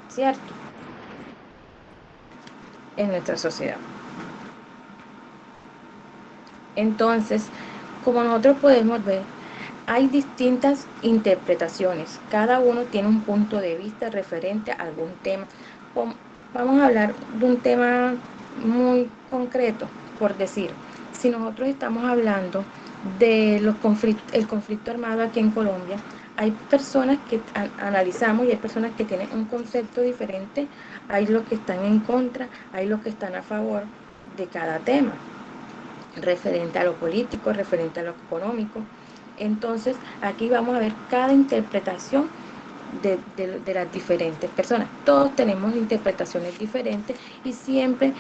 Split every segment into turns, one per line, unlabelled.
¿cierto? En nuestra sociedad. Entonces, como nosotros podemos ver, hay distintas interpretaciones. Cada uno tiene un punto de vista referente a algún tema. Vamos a hablar de un tema muy concreto, por decir, si nosotros estamos hablando de el conflicto armado aquí en Colombia, hay personas que analizamos y hay personas que tienen un concepto diferente, hay los que están en contra, hay los que están a favor de cada tema, referente a lo político, referente a lo económico. Entonces, aquí vamos a ver cada interpretación de las diferentes personas. Todos tenemos interpretaciones diferentes y siempre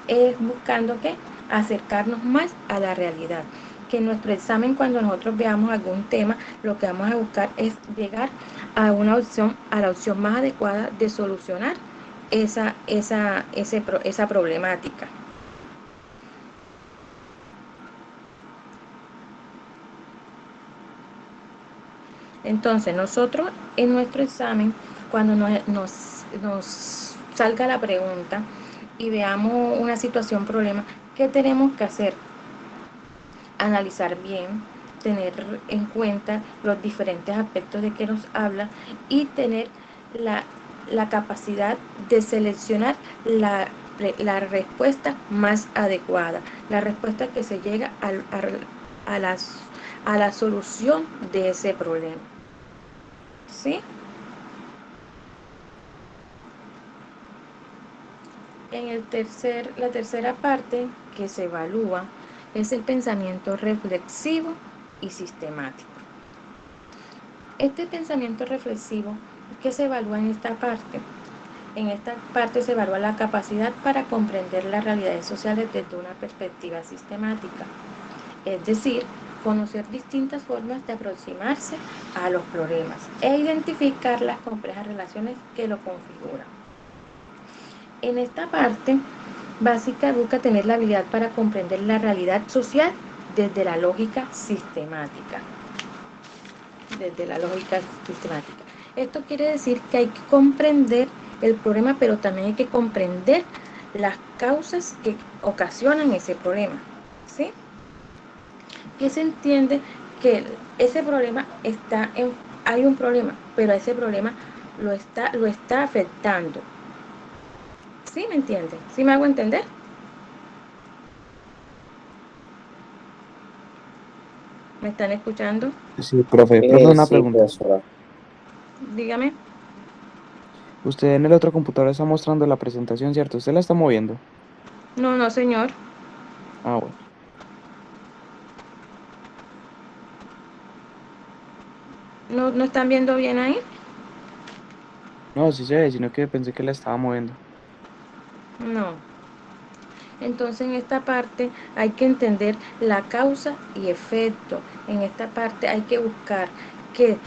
es buscando que acercarnos más a la realidad. Que en nuestro examen, cuando nosotros veamos algún tema, lo que vamos a buscar es llegar a una opción, a la opción más adecuada de solucionar esa problemática. Entonces, nosotros en nuestro examen, cuando nos salga la pregunta y veamos una situación, problema, ¿qué tenemos que hacer? Analizar bien, tener en cuenta los diferentes aspectos de que nos habla y tener la capacidad de seleccionar la respuesta más adecuada, la respuesta que se llega a, las, a la solución de ese problema. ¿Sí? La tercera parte que se evalúa es el pensamiento reflexivo y sistemático. Este pensamiento reflexivo que se evalúa en esta parte se evalúa la capacidad para comprender las realidades sociales desde una perspectiva sistemática, es decir, conocer distintas formas de aproximarse a los problemas e identificar las complejas relaciones que lo configuran. En esta parte básica busca tener la habilidad para comprender la realidad social desde la lógica sistemática. Desde la lógica sistemática. Esto quiere decir que hay que comprender el problema, pero también hay que comprender las causas que ocasionan ese problema. ¿Sí? Que se entiende que ese problema hay un problema, pero ese problema lo está afectando. ¿Sí me entienden? ¿Sí me hago entender? ¿Me están escuchando?
Sí, profe. Profe, una
Sí,
pregunta.
profesora.
Dígame.
Usted en el otro computador está mostrando la presentación, ¿cierto? ¿Usted la está moviendo?
No, no, señor.
Ah, bueno.
¿No, no están viendo bien ahí?
No, sí se ve, sino que pensé que la estaba moviendo.
No. Entonces en esta parte hay que entender la causa y efecto. En esta parte hay que buscar que,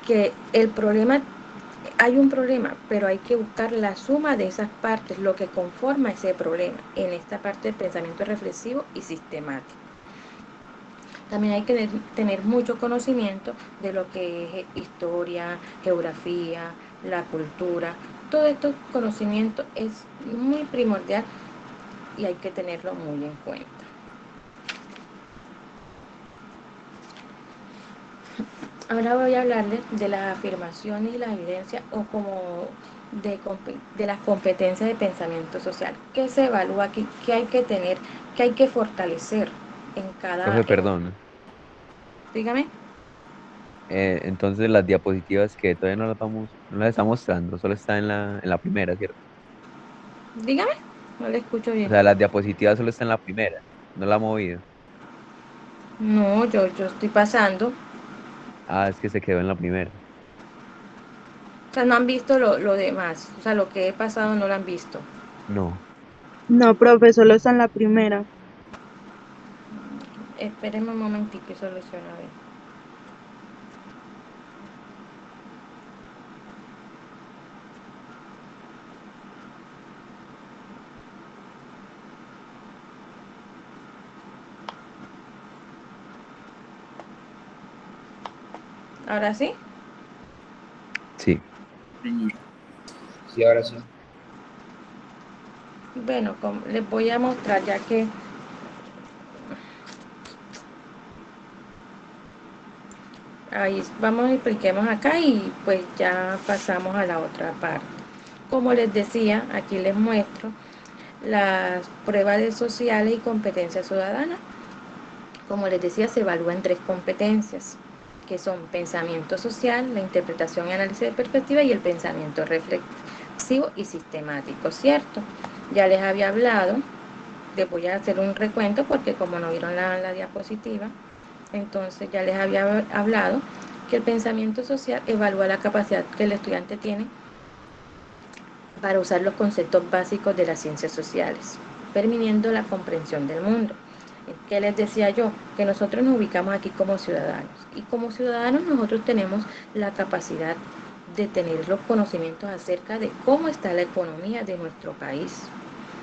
que el problema, hay un problema, pero hay que buscar la suma de esas partes, lo que conforma ese problema. En esta parte del pensamiento reflexivo y sistemático. También hay que tener mucho conocimiento de lo que es historia, geografía, la cultura. Todo este conocimiento es muy primordial y hay que tenerlo muy en cuenta. Ahora voy a hablarles de las afirmaciones y las evidencias o como de las competencias de pensamiento social. ¿Qué se evalúa aquí? ¿Qué hay que tener? ¿Qué hay que fortalecer en cada...
Profe, perdón.
Dígame,
Entonces las diapositivas que todavía no las está mostrando, solo está en la primera, ¿cierto?
dígame, no le escucho
O
bien.
sea, las diapositivas solo está en la primera, no la ha movido.
No, yo estoy pasando.
Ah, es que se quedó en la primera.
O sea, no han visto lo demás. O sea, lo que he pasado no lo han visto.
No.
No, profe, solo está en la primera.
Espérenme un momentito y soluciono a ver. Ahora sí.
Sí.
Señora.
Sí, ahora sí.
Bueno, les voy a mostrar ya que ahí vamos, expliquemos acá y pues ya pasamos a la otra parte. Como les decía, aquí les muestro las pruebas de sociales y competencias ciudadanas. Como les decía, se evalúan 3 competencias, que son pensamiento social, la interpretación y análisis de perspectiva y el pensamiento reflexivo y sistemático, ¿cierto? Ya les había hablado, les voy a hacer un recuento porque como no vieron la diapositiva, entonces ya les había hablado que el pensamiento social evalúa la capacidad que el estudiante tiene para usar los conceptos básicos de las ciencias sociales, permitiendo la comprensión del mundo. ¿Qué les decía yo? Que nosotros nos ubicamos aquí como ciudadanos y como ciudadanos nosotros tenemos la capacidad de tener los conocimientos acerca de cómo está la economía de nuestro país,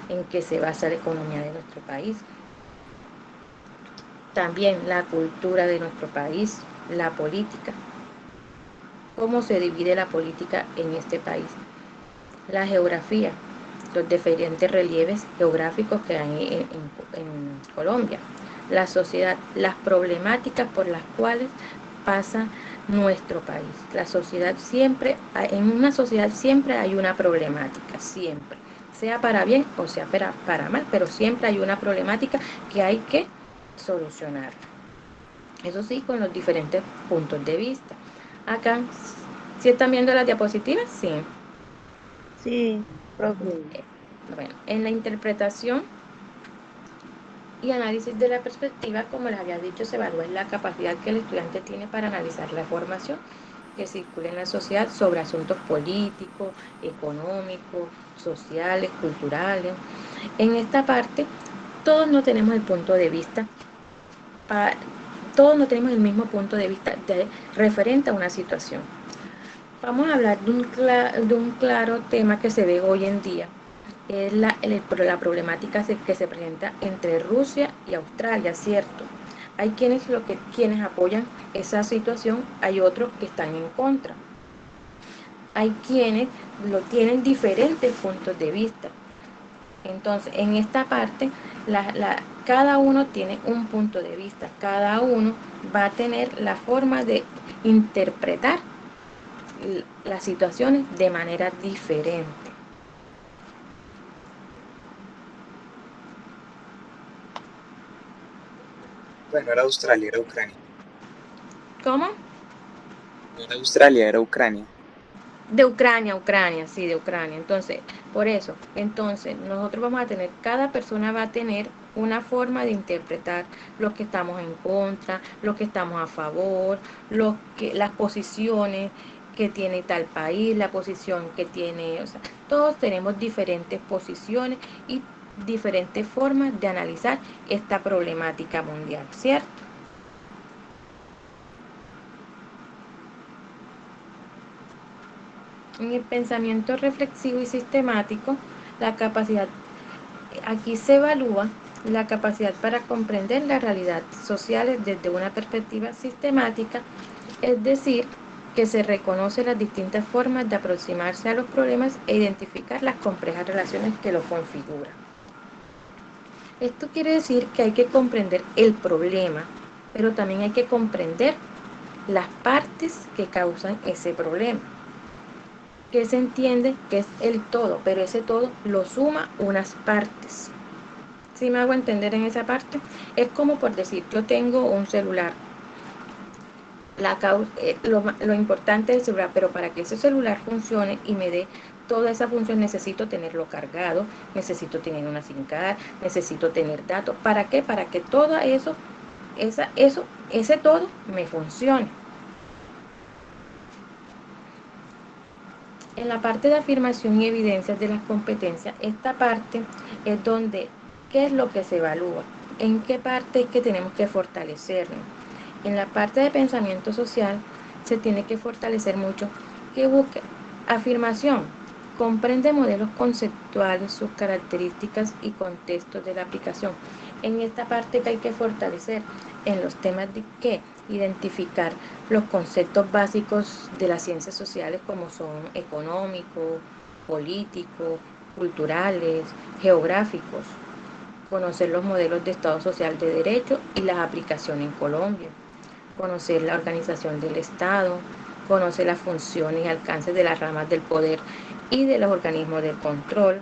en qué se basa la economía de nuestro país, también la cultura de nuestro país, la política, cómo se divide la política en este país, la geografía, los diferentes relieves geográficos que hay en Colombia, la sociedad, las problemáticas por las cuales pasa nuestro país. La sociedad siempre, en una sociedad siempre hay una problemática, siempre, sea para bien o sea para mal, pero siempre hay una problemática que hay que solucionar. Eso sí, con los diferentes puntos de vista. Acá, ¿sí están viendo las diapositivas? Sí.
Sí, profe.
Bueno, en la interpretación y análisis de la perspectiva, como les había dicho, se evalúa la capacidad que el estudiante tiene para analizar la información que circula en la sociedad sobre asuntos políticos, económicos, sociales, culturales. En esta parte, todos no tenemos el punto de vista, todos no tenemos el mismo punto de vista referente a una situación. Vamos a hablar de un claro tema que se ve hoy en día, es la problemática que se presenta entre Rusia y Australia, ¿cierto? Hay quienes apoyan esa situación, hay otros que están en contra. Hay quienes lo tienen diferentes puntos de vista. Entonces, en esta parte, cada uno tiene un punto de vista, cada uno va a tener la forma de interpretar las situaciones de manera diferente.
Bueno, era Australia, era Ucrania.
¿Cómo?
No era Australia, era Ucrania.
De Ucrania, sí, de Ucrania. Entonces, por eso, entonces, nosotros vamos a tener, cada persona va a tener una forma de interpretar lo que estamos en contra, lo que estamos a favor, las posiciones que tiene tal país, la posición que tiene, o sea, todos tenemos diferentes posiciones y diferentes formas de analizar esta problemática mundial, ¿cierto? En el pensamiento reflexivo y sistemático, la capacidad, aquí se evalúa la capacidad para comprender la realidad social desde una perspectiva sistemática, es decir, que se reconocen las distintas formas de aproximarse a los problemas e identificar las complejas relaciones que los configuran. Esto quiere decir que hay que comprender el problema, pero también hay que comprender las partes que causan ese problema, que se entiende que es el todo, pero ese todo lo suma unas partes. ¿Sí me hago entender en esa parte? Es como por decir, yo tengo un celular, lo importante del celular, pero para que ese celular funcione y me dé toda esa función necesito tenerlo cargado, necesito tener una SIM card, necesito tener datos. ¿Para qué? Para que todo eso, ese todo me funcione. En la parte de afirmación y evidencias de las competencias, esta parte es donde, ¿qué es lo que se evalúa? ¿En qué parte es que tenemos que fortalecernos? En la parte de pensamiento social se tiene que fortalecer mucho. ¿Qué busca? Afirmación. Comprende modelos conceptuales, sus características y contextos de la aplicación. En esta parte que hay que fortalecer, en los temas de qué, identificar los conceptos básicos de las ciencias sociales como son económico, políticos, culturales, geográficos, conocer los modelos de Estado social de derecho y las aplicaciones en Colombia, conocer la organización del Estado, conocer las funciones y alcances de las ramas del poder y de los organismos de control.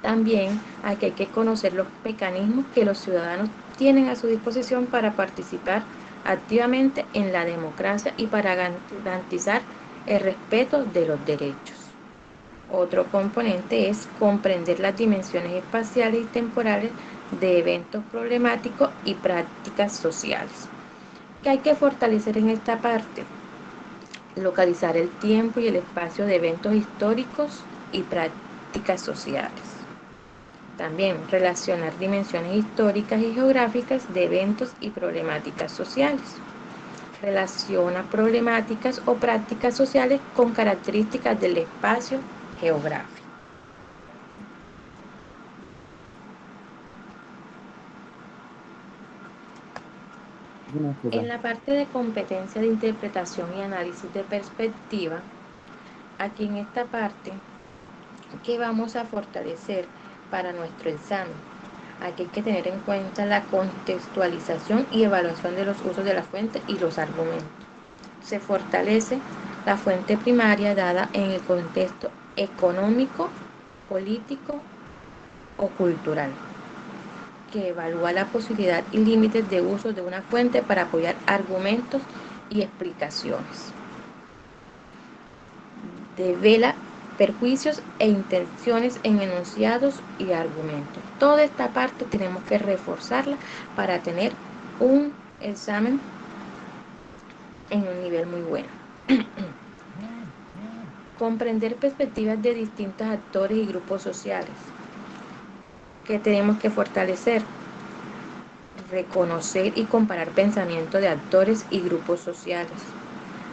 También aquí hay que conocer los mecanismos que los ciudadanos tienen a su disposición para participar activamente en la democracia y para garantizar el respeto de los derechos. Otro componente es comprender las dimensiones espaciales y temporales de eventos problemáticos y prácticas sociales. ¿Qué hay que fortalecer en esta parte? Localizar el tiempo y el espacio de eventos históricos y prácticas sociales. También relacionar dimensiones históricas y geográficas de eventos y problemáticas sociales. Relaciona problemáticas o prácticas sociales con características del espacio geográfico.
Una cosa.
En la parte de competencia de interpretación y análisis de perspectiva, aquí en esta parte, ¿qué vamos a fortalecer para nuestro examen? Aquí hay que tener en cuenta la contextualización y evaluación de los usos de la fuente y los argumentos. Se fortalece la fuente primaria dada en el contexto económico, político o cultural, que evalúa la posibilidad y límites de uso de una fuente para apoyar argumentos y explicaciones. Devela perjuicios e intenciones en enunciados y argumentos. Toda esta parte tenemos que reforzarla para tener un examen en un nivel muy bueno. Comprender perspectivas de distintos actores y grupos sociales. ¿Qué tenemos que fortalecer? Reconocer y comparar pensamientos de actores y grupos sociales.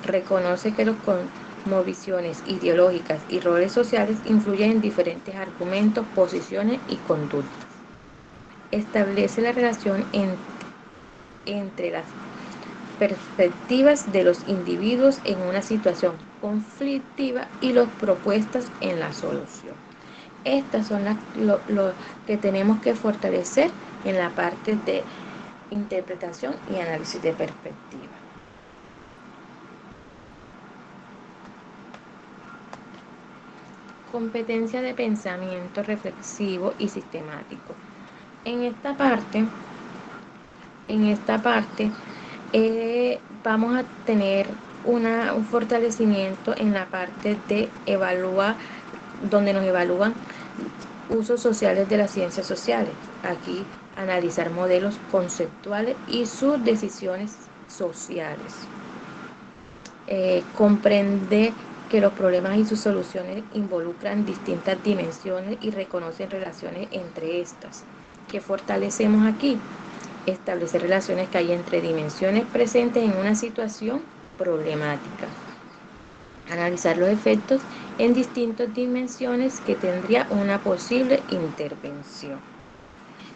Reconoce que los cosmovisiones ideológicas y roles sociales influyen en diferentes argumentos, posiciones y conductas. Establece la relación entre las perspectivas de los individuos en una situación conflictiva y las propuestas en la solución. Estas son lo que tenemos que fortalecer en la parte de interpretación y análisis de perspectiva. Competencia de pensamiento reflexivo y sistemático. En esta parte vamos a tener un fortalecimiento en la parte de evaluar, donde nos evalúan usos sociales de las ciencias sociales. Aquí analizar modelos conceptuales y sus decisiones sociales. Comprende que los problemas y sus soluciones involucran distintas dimensiones y reconocen relaciones entre estas. ¿Qué fortalecemos aquí? Establecer relaciones que hay entre dimensiones presentes en una situación problemática. Analizar los efectos en distintas dimensiones que tendría una posible intervención.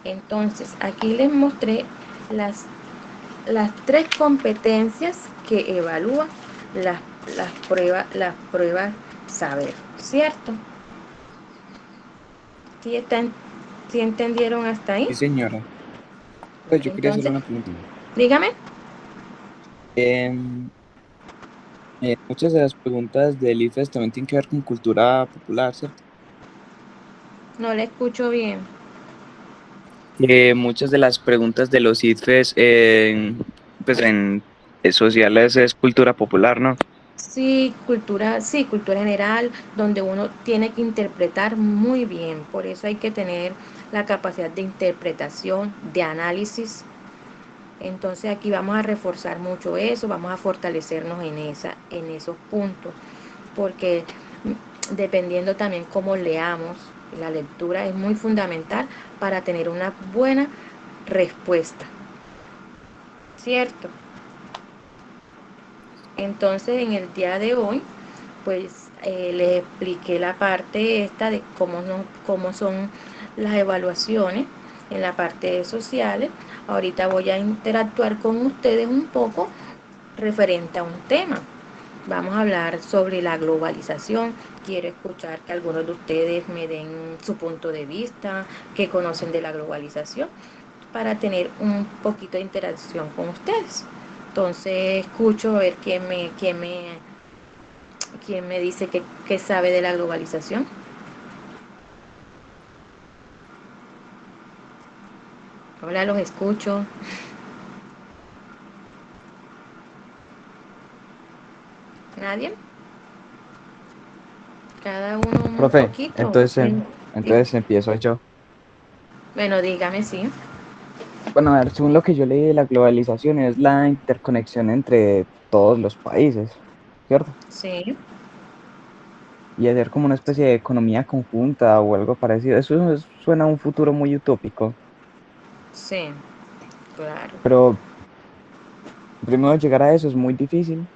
Entonces, aquí les mostré las tres competencias que evalúan las pruebas saber, ¿cierto? ¿Sí entendieron hasta ahí?
Sí, señora. Pues yo quería hacer
Entonces,
una pregunta.
dígame.
Em, Muchas de las preguntas del IFES también tienen que ver con cultura popular, ¿cierto?
No le escucho bien.
Que muchas de las preguntas de los IFES pues en sociales es cultura popular, ¿no?
Sí, cultura general, donde uno tiene que interpretar muy bien. Por eso hay que tener la capacidad de interpretación, de análisis. Entonces aquí vamos a reforzar mucho eso, vamos a fortalecernos en esos puntos, porque dependiendo también cómo leamos, la lectura es muy fundamental para tener una buena respuesta, ¿cierto? Entonces en el día de hoy, pues les expliqué la parte esta de cómo son las evaluaciones en la parte de sociales. Ahorita voy a interactuar con ustedes un poco referente a un tema. Vamos a hablar sobre la globalización. Quiero escuchar que algunos de ustedes me den su punto de vista, qué conocen de la globalización, para tener un poquito de interacción con ustedes. Entonces, escucho a ver quién me dice que sabe de la globalización. Hola, los escucho. ¿Nadie? Cada uno un
Profe,
poquito.
entonces empiezo yo.
Bueno, dígame, sí.
Bueno, a ver, según lo que yo leí de la globalización es la interconexión entre todos los países, ¿cierto?
Sí,
Y hacer como una especie de economía conjunta o algo parecido. Suena a un futuro muy utópico,
sí, claro.
pero primero llegar a eso es muy difícil,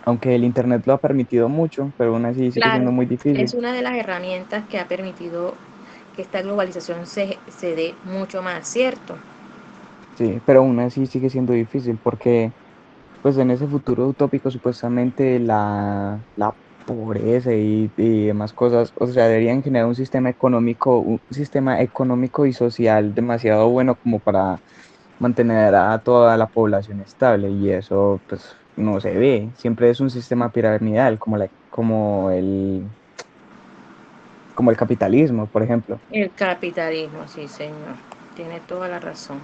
aunque el Internet lo ha permitido mucho, pero aún así sigue siendo
Claro,
muy
es
difícil.
una de las herramientas que ha permitido que esta globalización se dé mucho más, ¿cierto?
Sí, pero aún así sigue siendo difícil porque pues en ese futuro utópico supuestamente la pobreza y demás cosas, o sea, deberían generar un sistema económico y social demasiado bueno como para mantener a toda la población estable y eso pues no se ve, siempre es un sistema piramidal como el capitalismo, por ejemplo.
El capitalismo, sí, señor. Tiene toda la razón.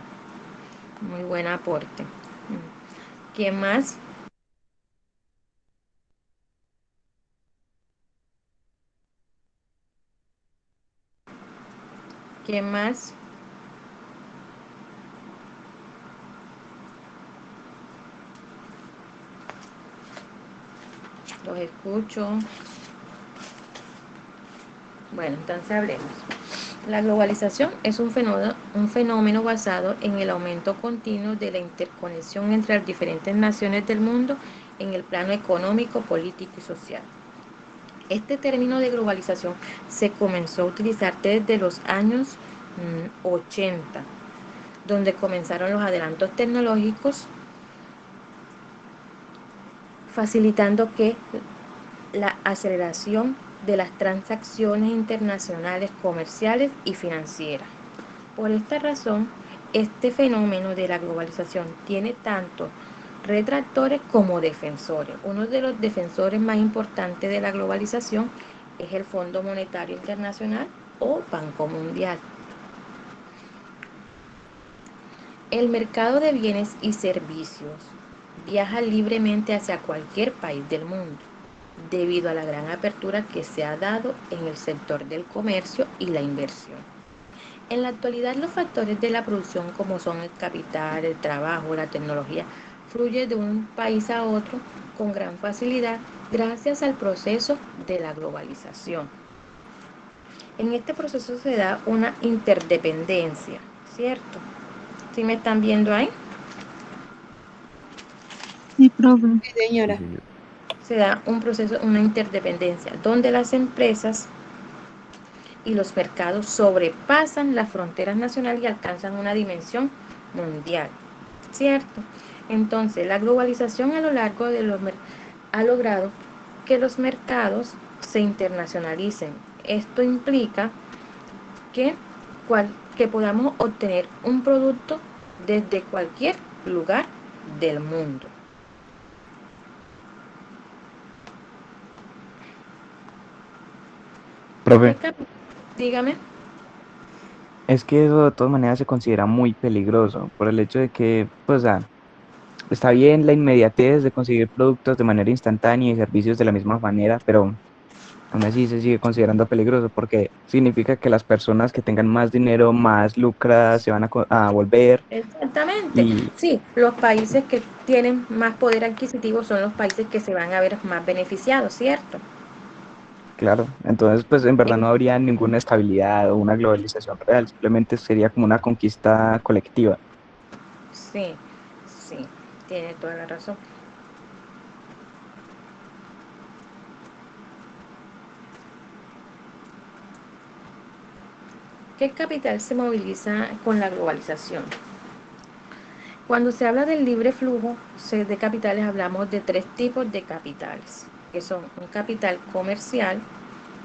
Muy buen aporte. ¿Quién más? ¿Quién más? Los escucho. Bueno, entonces hablemos. La globalización es un fenómeno basado en el aumento continuo de la interconexión entre las diferentes naciones del mundo en el plano económico, político y social. Este término de globalización se comenzó a utilizar desde los años 80, donde comenzaron los adelantos tecnológicos, facilitando que la aceleración de las transacciones internacionales comerciales y financieras. Por esta razón, este fenómeno de la globalización tiene tanto retractores como defensores. Uno de los defensores más importantes de la globalización es el Fondo Monetario Internacional o Banco Mundial. El mercado de bienes y servicios viaja libremente hacia cualquier país del mundo, debido a la gran apertura que se ha dado en el sector del comercio y la inversión. En la actualidad, los factores de la producción, como son el capital, el trabajo, la tecnología, fluyen de un país a otro con gran facilidad gracias al proceso de la globalización. En este proceso se da una interdependencia, ¿cierto? ¿Sí me están viendo ahí?
Sí, profe.
Sí,
Sí,
señora.
señor.
Se da un proceso, una interdependencia, donde las empresas y los mercados sobrepasan las fronteras nacionales y alcanzan una dimensión mundial, ¿cierto? Entonces, la globalización a lo largo de ha logrado que los mercados se internacionalicen. Esto implica que, que podamos obtener un producto desde cualquier lugar del mundo.
Profe,
Dígame.
es que eso de todas maneras se considera muy peligroso por el hecho de que, pues, está bien la inmediatez de conseguir productos de manera instantánea y servicios de la misma manera, pero aún así se sigue considerando peligroso porque significa que las personas que tengan más dinero, más lucradas, se van a volver
Exactamente.
y,
Sí, los países que tienen más poder adquisitivo son los países que se van a ver más beneficiados, ¿cierto?
claro, entonces pues en verdad no habría ninguna estabilidad o una globalización real, simplemente sería como una conquista colectiva.
Sí, sí, tiene toda la razón. ¿Qué capital se moviliza con la globalización? Cuando se habla del libre flujo de capitales, hablamos de tres tipos de capitales, que son un capital comercial,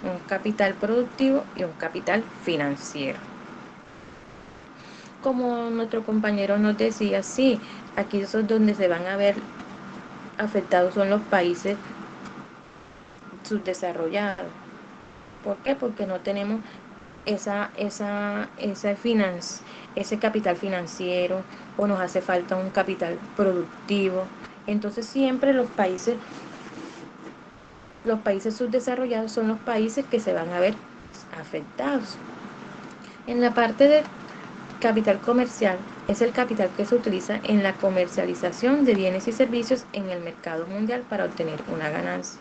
un capital productivo y un capital financiero. Como nuestro compañero nos decía, sí, aquí es donde se van a ver afectados son los países subdesarrollados. ¿Por qué? Porque no tenemos ese capital financiero o nos hace falta un capital productivo. Entonces siempre los países subdesarrollados son los países que se van a ver afectados. En la parte de capital comercial es el capital que se utiliza en la comercialización de bienes y servicios en el mercado mundial para obtener una ganancia.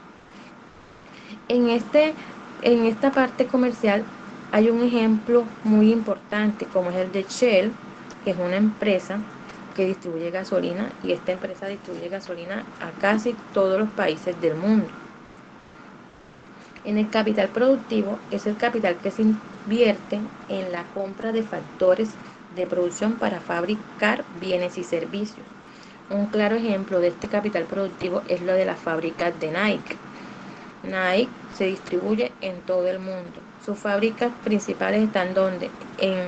En esta parte comercial hay un ejemplo muy importante como es el de Shell, que es una empresa que distribuye gasolina y esta empresa distribuye gasolina a casi todos los países del mundo. En el capital productivo es el capital que se invierte en la compra de factores de producción para fabricar bienes y servicios. Un claro ejemplo de este capital productivo es lo de las fábricas de Nike. Nike se distribuye en todo el mundo. Sus fábricas principales están donde? En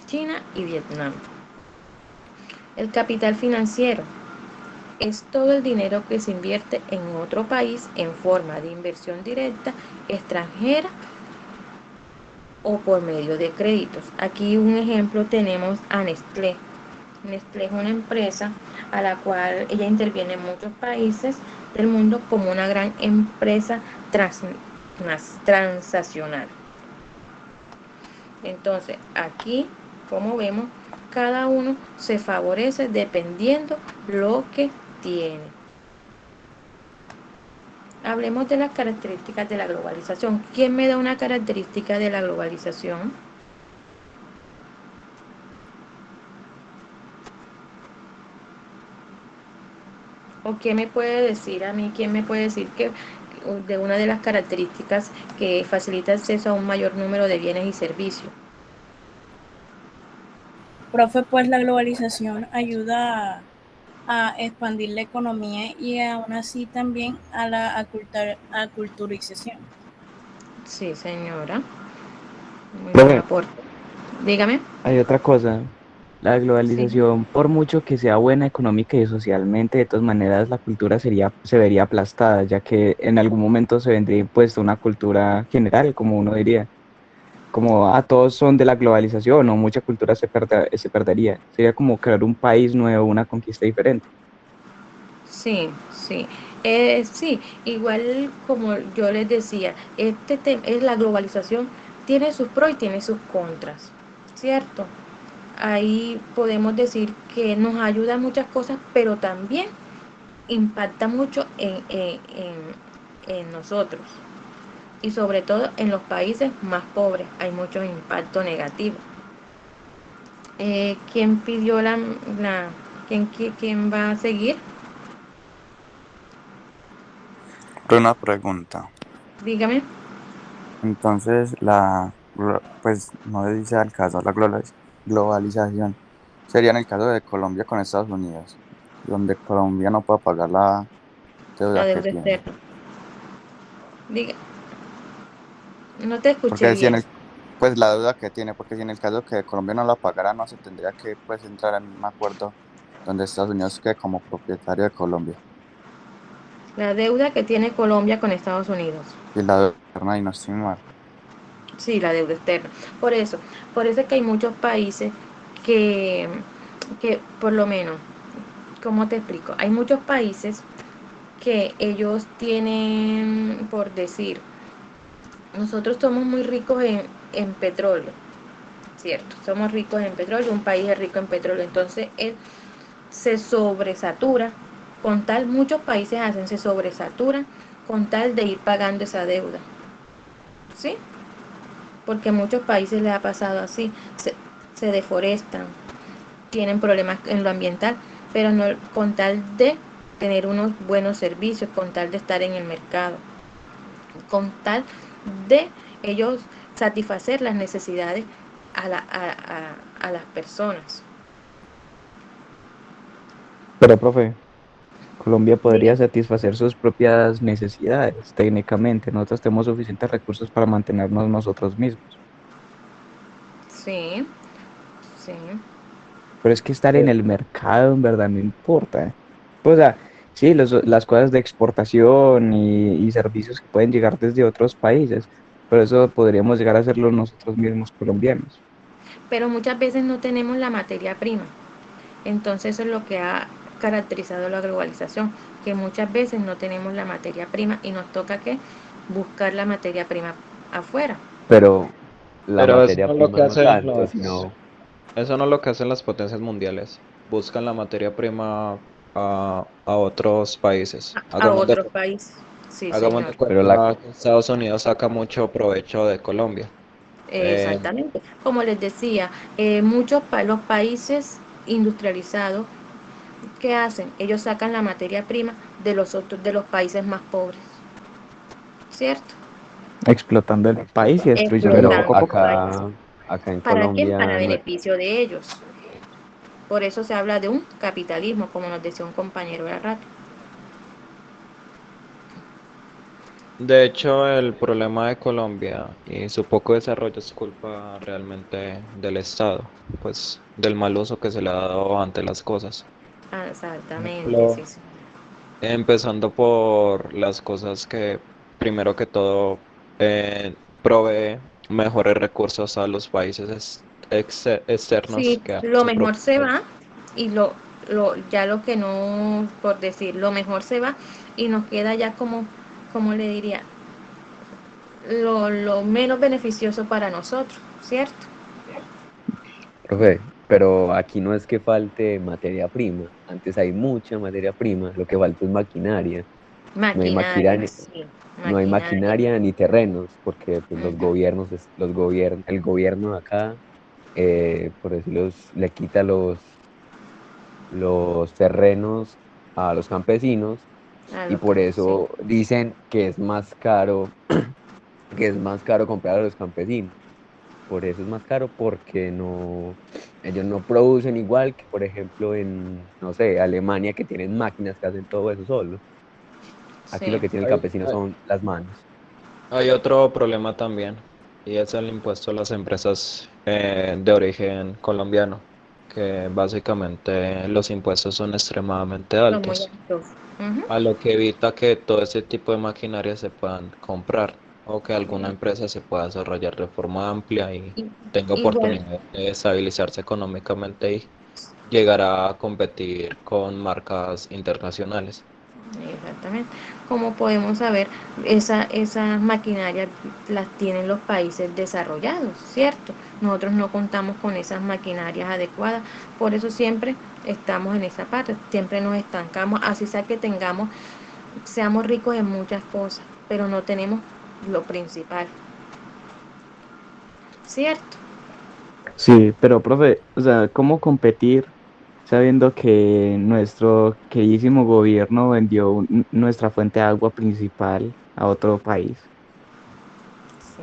China y Vietnam. El capital financiero es todo el dinero que se invierte en otro país en forma de inversión directa, extranjera o por medio de créditos. Aquí un ejemplo tenemos a Nestlé. Nestlé es una empresa a la cual ella interviene en muchos países del mundo como una gran empresa transnacional. Entonces, aquí, como vemos, cada uno se favorece dependiendo lo que tiene. Hablemos de las características de la globalización. ¿Quién me da una característica de la globalización? ¿O quién me puede decir a mí, quién me puede decir que de una de las características que facilita acceso a un mayor número de bienes y servicios?
Profe, pues la globalización ayuda a expandir la economía y aún así también a la aculturización.
Sí, señora. Muy buen
Profe,
aporte. Dígame.
hay otra cosa. La
Sí.
globalización, por mucho que sea buena económica y socialmente, de todas maneras la cultura se vería aplastada, ya que en algún momento se vendría impuesta una cultura general, como uno diría, como todos son de la globalización o mucha cultura se perdería. Sería como crear un país nuevo, una conquista diferente.
Sí, sí. Sí, igual como yo les decía, es la globalización tiene sus pros y tiene sus contras, ¿cierto? Ahí podemos decir que nos ayuda en muchas cosas, pero también impacta mucho en nosotros y sobre todo en los países más pobres hay mucho impacto negativo. ¿Quién pidió quién va a seguir?
Una pregunta.
Dígame.
Entonces, pues no dice al caso, la globalización sería en el caso de Colombia con Estados Unidos, donde Colombia no puede pagar la
La
deuda que
deuda
tiene.
externa. Diga, no te escuché
Porque si en
bien.
el, pues la deuda que tiene, porque si en el caso que Colombia no la pagara, no se tendría que pues entrar en un acuerdo donde Estados Unidos quede como propietario de Colombia.
La deuda que tiene Colombia con Estados Unidos.
Y la deuda externa, y no estoy mal.
Sí, la deuda externa. Por eso es que hay muchos países que, que por lo menos, ¿cómo te explico? Hay muchos países que ellos tienen, por decir, nosotros somos muy ricos en petróleo, ¿cierto? Somos ricos en petróleo, un país es rico en petróleo, entonces él se sobresatura, muchos países se sobresaturan con tal de ir pagando esa deuda, ¿sí? Porque a muchos países les ha pasado así, se deforestan, tienen problemas en lo ambiental, pero no con tal de tener unos buenos servicios, con tal de estar en el mercado, con tal de ellos satisfacer las necesidades a las personas.
Pero, profe, Colombia podría
Diga.
satisfacer sus propias necesidades, técnicamente. Nosotros tenemos suficientes recursos para mantenernos nosotros mismos.
Sí, sí.
Pero es que estar en el mercado en verdad no importa. O sea, sí, las cosas de exportación y servicios que pueden llegar desde otros países, pero eso podríamos llegar a hacerlo nosotros mismos colombianos.
Pero muchas veces no tenemos la materia prima. Entonces eso es lo que ha caracterizado la globalización, que muchas veces no tenemos la materia prima y nos toca que buscar la materia prima afuera.
Pero la
Pero eso
materia
no es lo
prima
que
no
hacen
tanto,
los,
sino,
eso no es lo que hacen las potencias mundiales. Buscan la materia prima a otros países.
A otros países. Sí,
Hagamos de
señor.
pero la,
cuenta que Estados Unidos saca mucho provecho de Colombia. Eh,
Exactamente. Como les decía, los países industrializados, ¿qué hacen? Ellos sacan la materia prima de los otros, de los países más pobres, ¿cierto?
Explotando el país y destruyéndolo
pero
poco a
Explotando el
poco.
país.
acá en
¿Para quién?
Colombia
Para
no,
beneficio de ellos. Por eso se habla de un capitalismo, como nos decía un compañero de rato.
de hecho, el problema de Colombia y su poco desarrollo es culpa realmente del Estado, pues del mal uso que se le ha dado ante las cosas. Por
Exactamente,
ejemplo,
sí, sí.
empezando por las cosas que, primero que todo, provee mejores recursos a los países externos
Sí,
que a
lo
su
mejor
propio
se va
país.
y ya lo que no, por decir, lo mejor se va y nos queda ya como le diría, lo menos beneficioso para nosotros, ¿cierto?
profe, pero aquí no es que falte materia prima. Antes hay mucha materia prima, lo que falta es maquinaria. No hay
Maquinaria,
maquinaria,
sí,
no hay
maquinaria.
maquinaria ni terrenos, porque pues, los
Ujú.
gobiernos, el gobierno de acá, por decirlo, le quita los terrenos a los campesinos
A
y
lo
por
que, sí,
eso dicen que es más caro, que es más caro comprar a los campesinos. Por eso es más caro porque ellos no producen igual que, por ejemplo, en, no sé, Alemania, que tienen máquinas que hacen todo eso solo. Aquí lo
sí.
que tiene el
Hay,
campesino
hay-
son las manos.
hay otro problema también, y es el impuesto a las empresas de origen colombiano, que básicamente los impuestos son extremadamente
Son muy
altos,
altos. Ujú.
a lo que evita que todo ese tipo de maquinaria se puedan comprar o que alguna empresa se pueda desarrollar de forma amplia y
Y-
tenga
Igual,
oportunidad de estabilizarse económicamente y llegar a competir con marcas internacionales.
exactamente. Como podemos saber, esas maquinarias las tienen los países desarrollados, ¿cierto? Nosotros no contamos con esas maquinarias adecuadas, por eso siempre estamos en esa parte, siempre nos estancamos, así sea que seamos ricos en muchas cosas, pero no tenemos lo principal, ¿cierto?
Sí, pero profe, o sea, ¿cómo competir sabiendo que nuestro queridísimo gobierno vendió nuestra fuente de agua principal a otro país?
Sí,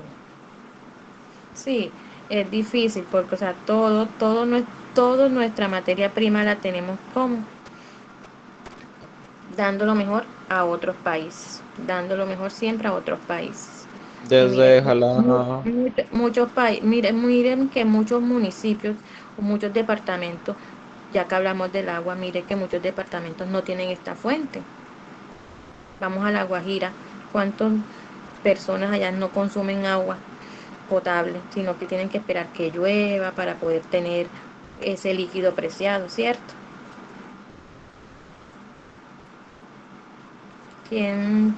sí, es difícil porque, o sea, todo nuestra materia prima la tenemos como dando lo mejor a otros países, dando lo mejor siempre a otros países. Y miren,
Desde Jalapa,
muchos países, miren que muchos municipios o muchos departamentos, ya que hablamos del agua, miren que muchos departamentos no tienen esta fuente. Vamos a La Guajira, ¿cuántas personas allá no consumen agua potable, sino que tienen que esperar que llueva para poder tener ese líquido preciado, ¿cierto? ¿Quién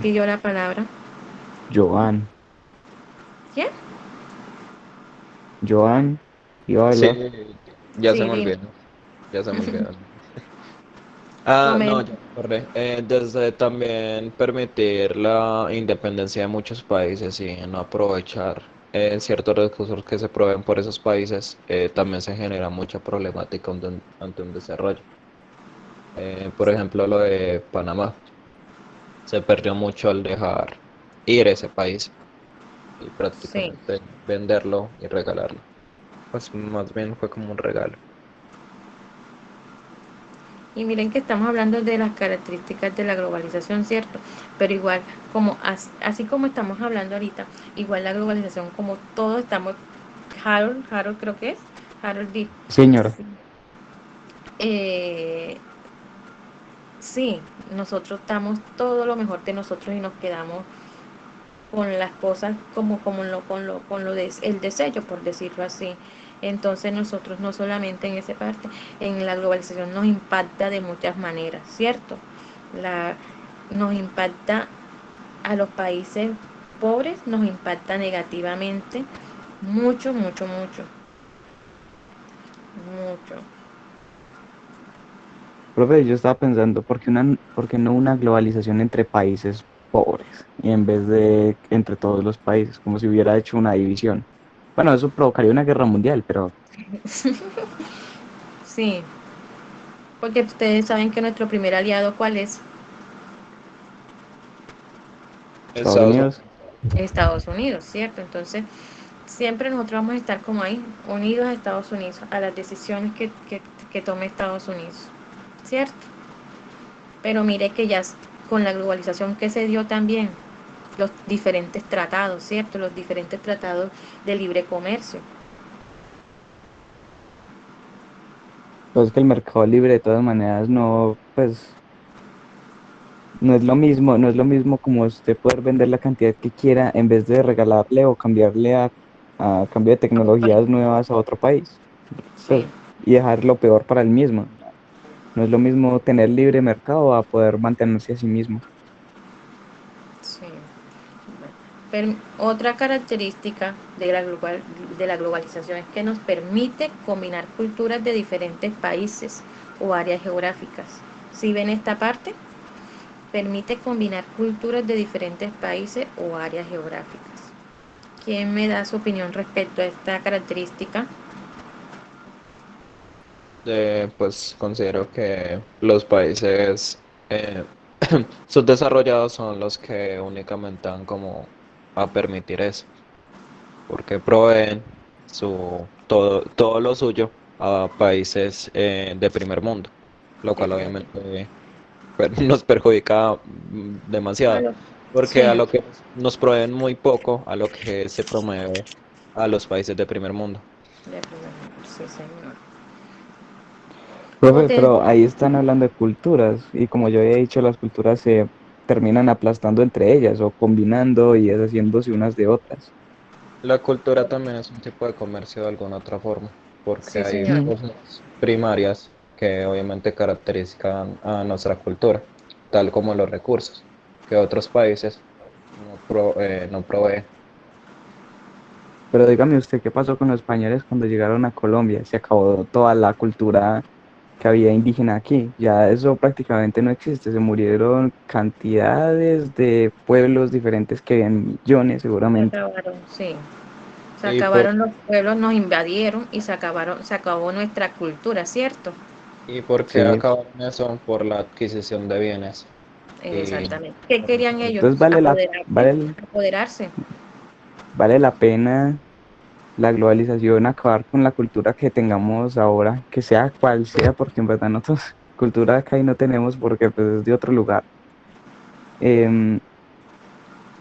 pidió la palabra?
Joan,
¿Quién?
Joan, iba a
sí,
hablar.
ya se
Sí,
me
dime.
olvidó, ya se me olvidó. Ah, no, ya
Comenta.
me acordé. Desde también permitir la independencia de muchos países y no aprovechar ciertos recursos que se proveen por esos países, también se genera mucha problemática ante un desarrollo. Por ejemplo, lo de Panamá. Se perdió mucho al dejar ir ese país y
Sí,
prácticamente venderlo y regalarlo. Pues más bien fue como un regalo.
Y miren que estamos hablando de las características de la globalización, ¿cierto? Pero igual, como así como estamos hablando ahorita, igual la globalización, como todos estamos, Harold creo que es, Harold dijo,
Señora,
eh, sí, nosotros damos todo lo mejor de nosotros y nos quedamos con las cosas el desecho, por decirlo así. Entonces nosotros no solamente en esa parte, en la globalización nos impacta de muchas maneras, ¿cierto? La, nos impacta a los países pobres, nos impacta negativamente, mucho, mucho, mucho, mucho.
profe, yo estaba pensando, ¿por qué no una globalización entre países pobres y en vez de entre todos los países, como si hubiera hecho una división? Bueno, eso provocaría una guerra mundial, pero
Sí, porque ustedes saben que nuestro primer aliado, ¿cuál es?
Estados
Estados
Unidos,
Unidos.
Estados Unidos, ¿cierto? Entonces, siempre nosotros vamos a estar como ahí, unidos a Estados Unidos, a las decisiones que tome Estados Unidos, ¿cierto? Pero mire que ya con la globalización que se dio también, los diferentes tratados, ¿cierto? Los diferentes tratados de libre comercio.
pues que el mercado libre de todas maneras no, pues no es lo mismo, no es lo mismo como usted poder vender la cantidad que quiera en vez de regalarle o cambiarle a cambio de tecnologías nuevas a otro país,
Sí,
pues, y dejar lo peor para el mismo. No es lo mismo tener libre mercado a poder mantenerse a sí mismo.
sí. Pero otra característica de la globalización es que nos permite combinar culturas de diferentes países o áreas geográficas. ¿Sí ven esta parte? Permite combinar culturas de diferentes países o áreas geográficas. ¿Quién me da su opinión respecto a esta característica?
Pues considero que los países eh, subdesarrollados son los que únicamente van como a permitir eso, porque proveen todo lo suyo a países de primer mundo, lo
De
cual
primer-
obviamente nos perjudica
A
demasiado,
lo-
porque a
Sí,
lo que nos proveen muy poco a lo que se promueve a los países de primer mundo.
de primer mundo, sí, señor.
Profe,
Poten-
pero ahí están hablando de culturas y como yo había dicho, las culturas se terminan aplastando entre ellas o combinando y deshaciéndose unas de otras.
La cultura también es un tipo de comercio de alguna otra forma, porque
sí,
hay
señor.
Mm,
cosas primarias que obviamente caracterizan a nuestra cultura, tal como los recursos, que otros países no proveen.
Pero dígame usted, ¿qué pasó con los españoles cuando llegaron a Colombia? Se acabó toda la cultura que había indígena aquí. Ya eso prácticamente no existe. Se murieron cantidades de pueblos diferentes que habían millones
Se
seguramente.
acabaron, sí. Se
¿Y por,
acabaron los pueblos, nos invadieron y se acabó nuestra cultura, ¿cierto?
y por qué
Sí.
acabaron eso? Por la adquisición de bienes. Y
Exactamente. ¿Qué querían ellos?
Entonces vale
Apoderarse.
vale la pena la globalización acabar con la cultura que tengamos ahora, que sea cual sea, porque en verdad nosotros cultura acá y no tenemos porque pues es de otro lugar. Em,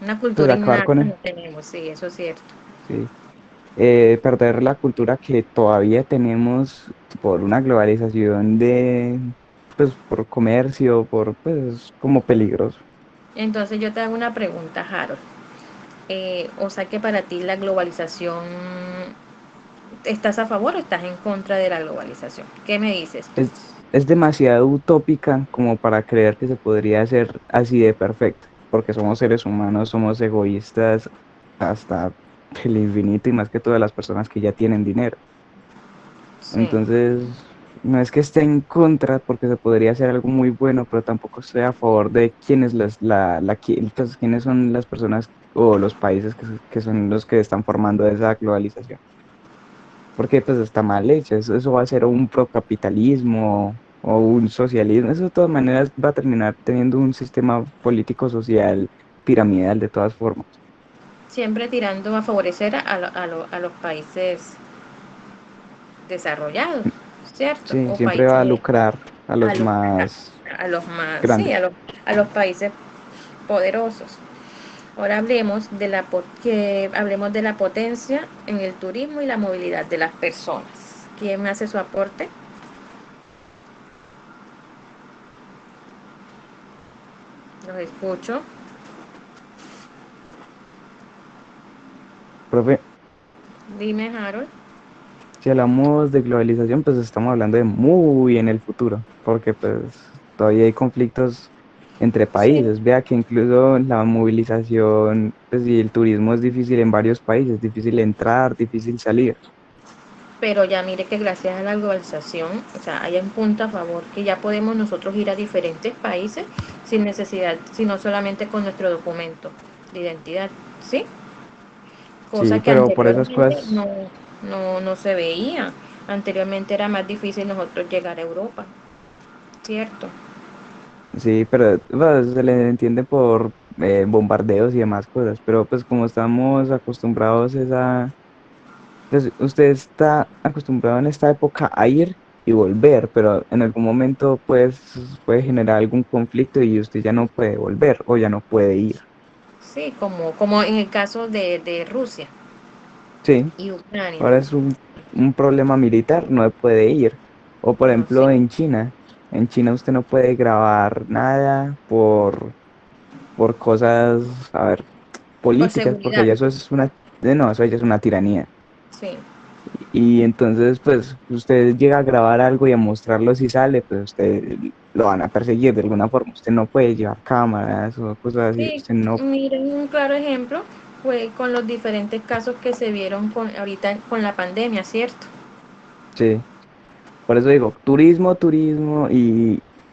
Una
pues
cultura
acabar con
innata
el,
no tenemos, sí, eso es cierto.
sí, perder la cultura que todavía tenemos por una globalización pues por comercio, por, pues como peligroso.
Entonces yo te hago una pregunta, Harold. O sea que para ti la globalización, ¿estás a favor o estás en contra de la globalización? ¿Qué me dices tú?
Es demasiado utópica como para creer que se podría hacer así de perfecto, porque somos seres humanos, somos egoístas hasta el infinito y más que todas las personas que ya tienen dinero.
Sí,
Entonces, no es que esté en contra porque se podría hacer algo muy bueno, pero tampoco estoy a favor de pues, quiénes son las personas o los países que son los que están formando esa globalización. Porque pues está mal hecho, eso va a ser un procapitalismo o un socialismo, eso de todas maneras va a terminar teniendo un sistema político social piramidal de todas formas.
siempre tirando a favorecer a los países desarrollados, ¿cierto?
Sí,
O
siempre va
países,
a
a
los
los,
más
a los más, sí,
grandes.
a los países poderosos. Ahora hablemos de la potencia en el turismo y la movilidad de las personas. ¿Quién me hace su aporte? Los escucho.
Profe,
Dime, Harold.
si hablamos de globalización, pues estamos hablando de muy en el futuro, porque pues todavía hay conflictos entre
Sí,
países. Vea que incluso la movilización, pues y el turismo es difícil en varios países, difícil entrar, difícil salir.
pero ya mire que gracias a la globalización, o sea, hay un punto a favor que ya podemos nosotros ir a diferentes países sin necesidad, sino solamente con nuestro documento de identidad, ¿sí?
Sí,
Cosa que
pero por esas
anteriormente
cosas,
no se veía. Anteriormente era más difícil nosotros llegar a Europa, ¿cierto?
sí, pero pues, se le entiende por bombardeos y demás cosas, pero pues como estamos acostumbrados es a pues usted está acostumbrado en esta época a ir y volver, pero en algún momento pues puede generar algún conflicto y usted ya no puede volver o ya no puede ir.
Sí, como en el caso de Rusia
Sí,
y Ucrania.
ahora es un problema militar, no puede ir. O por
No, sí.
ejemplo en China usted no puede grabar nada por cosas, a ver,
Por
políticas, porque
seguridad,
ya eso es una, no, eso ya es una tiranía.
sí.
Y entonces, pues, usted llega a grabar algo y a mostrarlo si sale, pues usted lo van a perseguir de alguna forma. Usted no puede llevar cámaras o cosas así.
Sí,
Usted no,
miren, un claro ejemplo fue con los diferentes casos que se vieron ahorita con la pandemia, ¿cierto?
sí. Por eso digo, turismo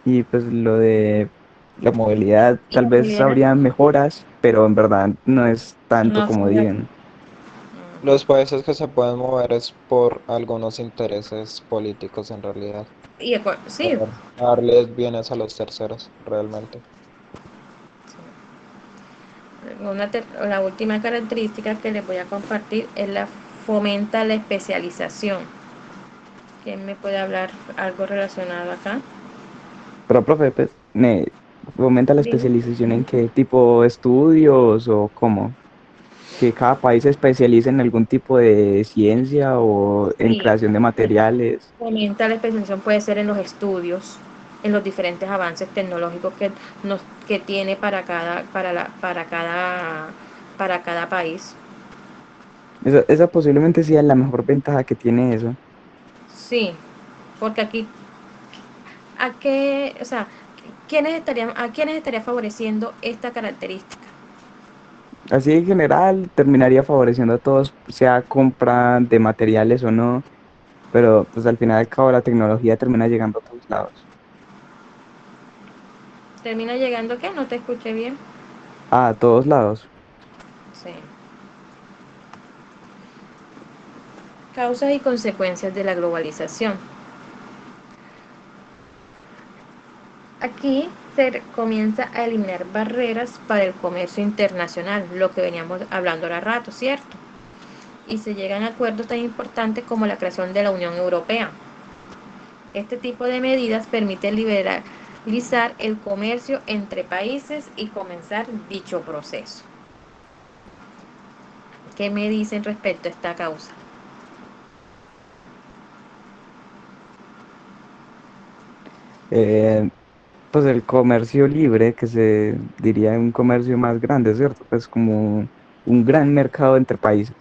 y pues lo de la movilidad,
Y
tal
la
vez
movilidad
habría mejoras, pero en verdad no es tanto
no
como
son las-
digan.
Los países que se pueden mover es por algunos intereses políticos en realidad.
sí,
Por darles bienes a los terceros, realmente.
la última característica que les voy a compartir es la fomenta la especialización. ¿Quién me puede hablar algo relacionado acá?
Pero, profe, pues, ¿me fomenta la
Dime.
especialización en qué tipo de estudios o cómo? Que cada país se especialice en algún tipo de ciencia o en
Sí,
creación de materiales.
fomenta la especialización puede ser en los estudios, en los diferentes avances tecnológicos que tiene para cada país.
Esa posiblemente sea la mejor ventaja que tiene eso.
Sí, porque aquí, o sea, ¿a quiénes estaría favoreciendo esta característica?
Así en general terminaría favoreciendo a todos, sea compra de materiales o no, pero pues al final y al cabo la tecnología termina llegando a todos lados.
¿Termina llegando qué? No te escuché bien.
A todos lados.
Sí. Causas y consecuencias de la globalización. Aquí se comienza a eliminar barreras para el comercio internacional, lo que veníamos hablando ahora rato, ¿cierto? Y se llegan a acuerdos tan importantes como la creación de la Unión Europea. Este tipo de medidas permite liberalizar el comercio entre países y comenzar dicho proceso. ¿Qué me dicen respecto a esta causa?
Eh, pues el comercio libre, que se diría un comercio más grande, ¿cierto? Pues como un gran mercado entre países.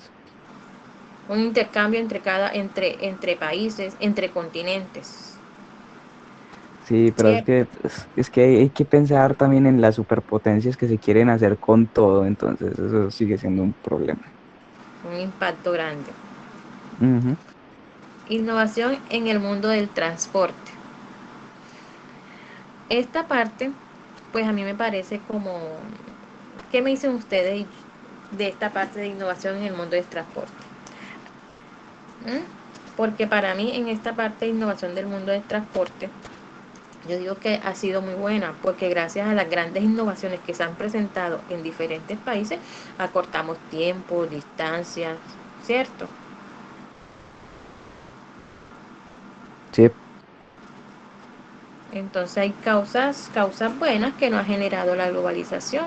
Un intercambio entre países, entre continentes,
Sí, pero
¿cierto?
es que hay que pensar también en las superpotencias que se quieren hacer con todo, entonces eso sigue siendo un problema.
Un impacto grande.
Ujú.
Innovación en el mundo del transporte. Esta parte, pues a mí me parece como, ¿qué me dicen ustedes de esta parte de innovación en el mundo del transporte? ¿Mm? Porque para mí en esta parte de innovación del mundo del transporte, yo digo que ha sido muy buena, porque gracias a las grandes innovaciones que se han presentado en diferentes países, acortamos tiempo, distancias, ¿cierto?
Sí,
Entonces hay causas buenas que no ha generado la globalización.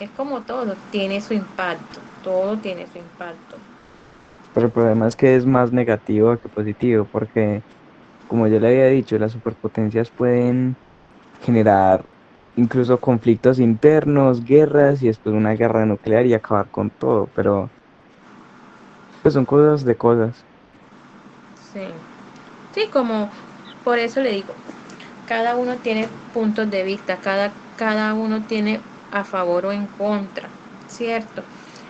Es como todo, tiene su impacto, todo tiene su impacto.
Pero el problema es que es más negativo que positivo, porque como yo le había dicho, las superpotencias pueden generar incluso conflictos internos, guerras y después una guerra nuclear y acabar con todo, pero pues son cosas de cosas.
Sí, sí, como por eso le digo, cada uno tiene puntos de vista, cada uno tiene a favor o en contra, ¿cierto?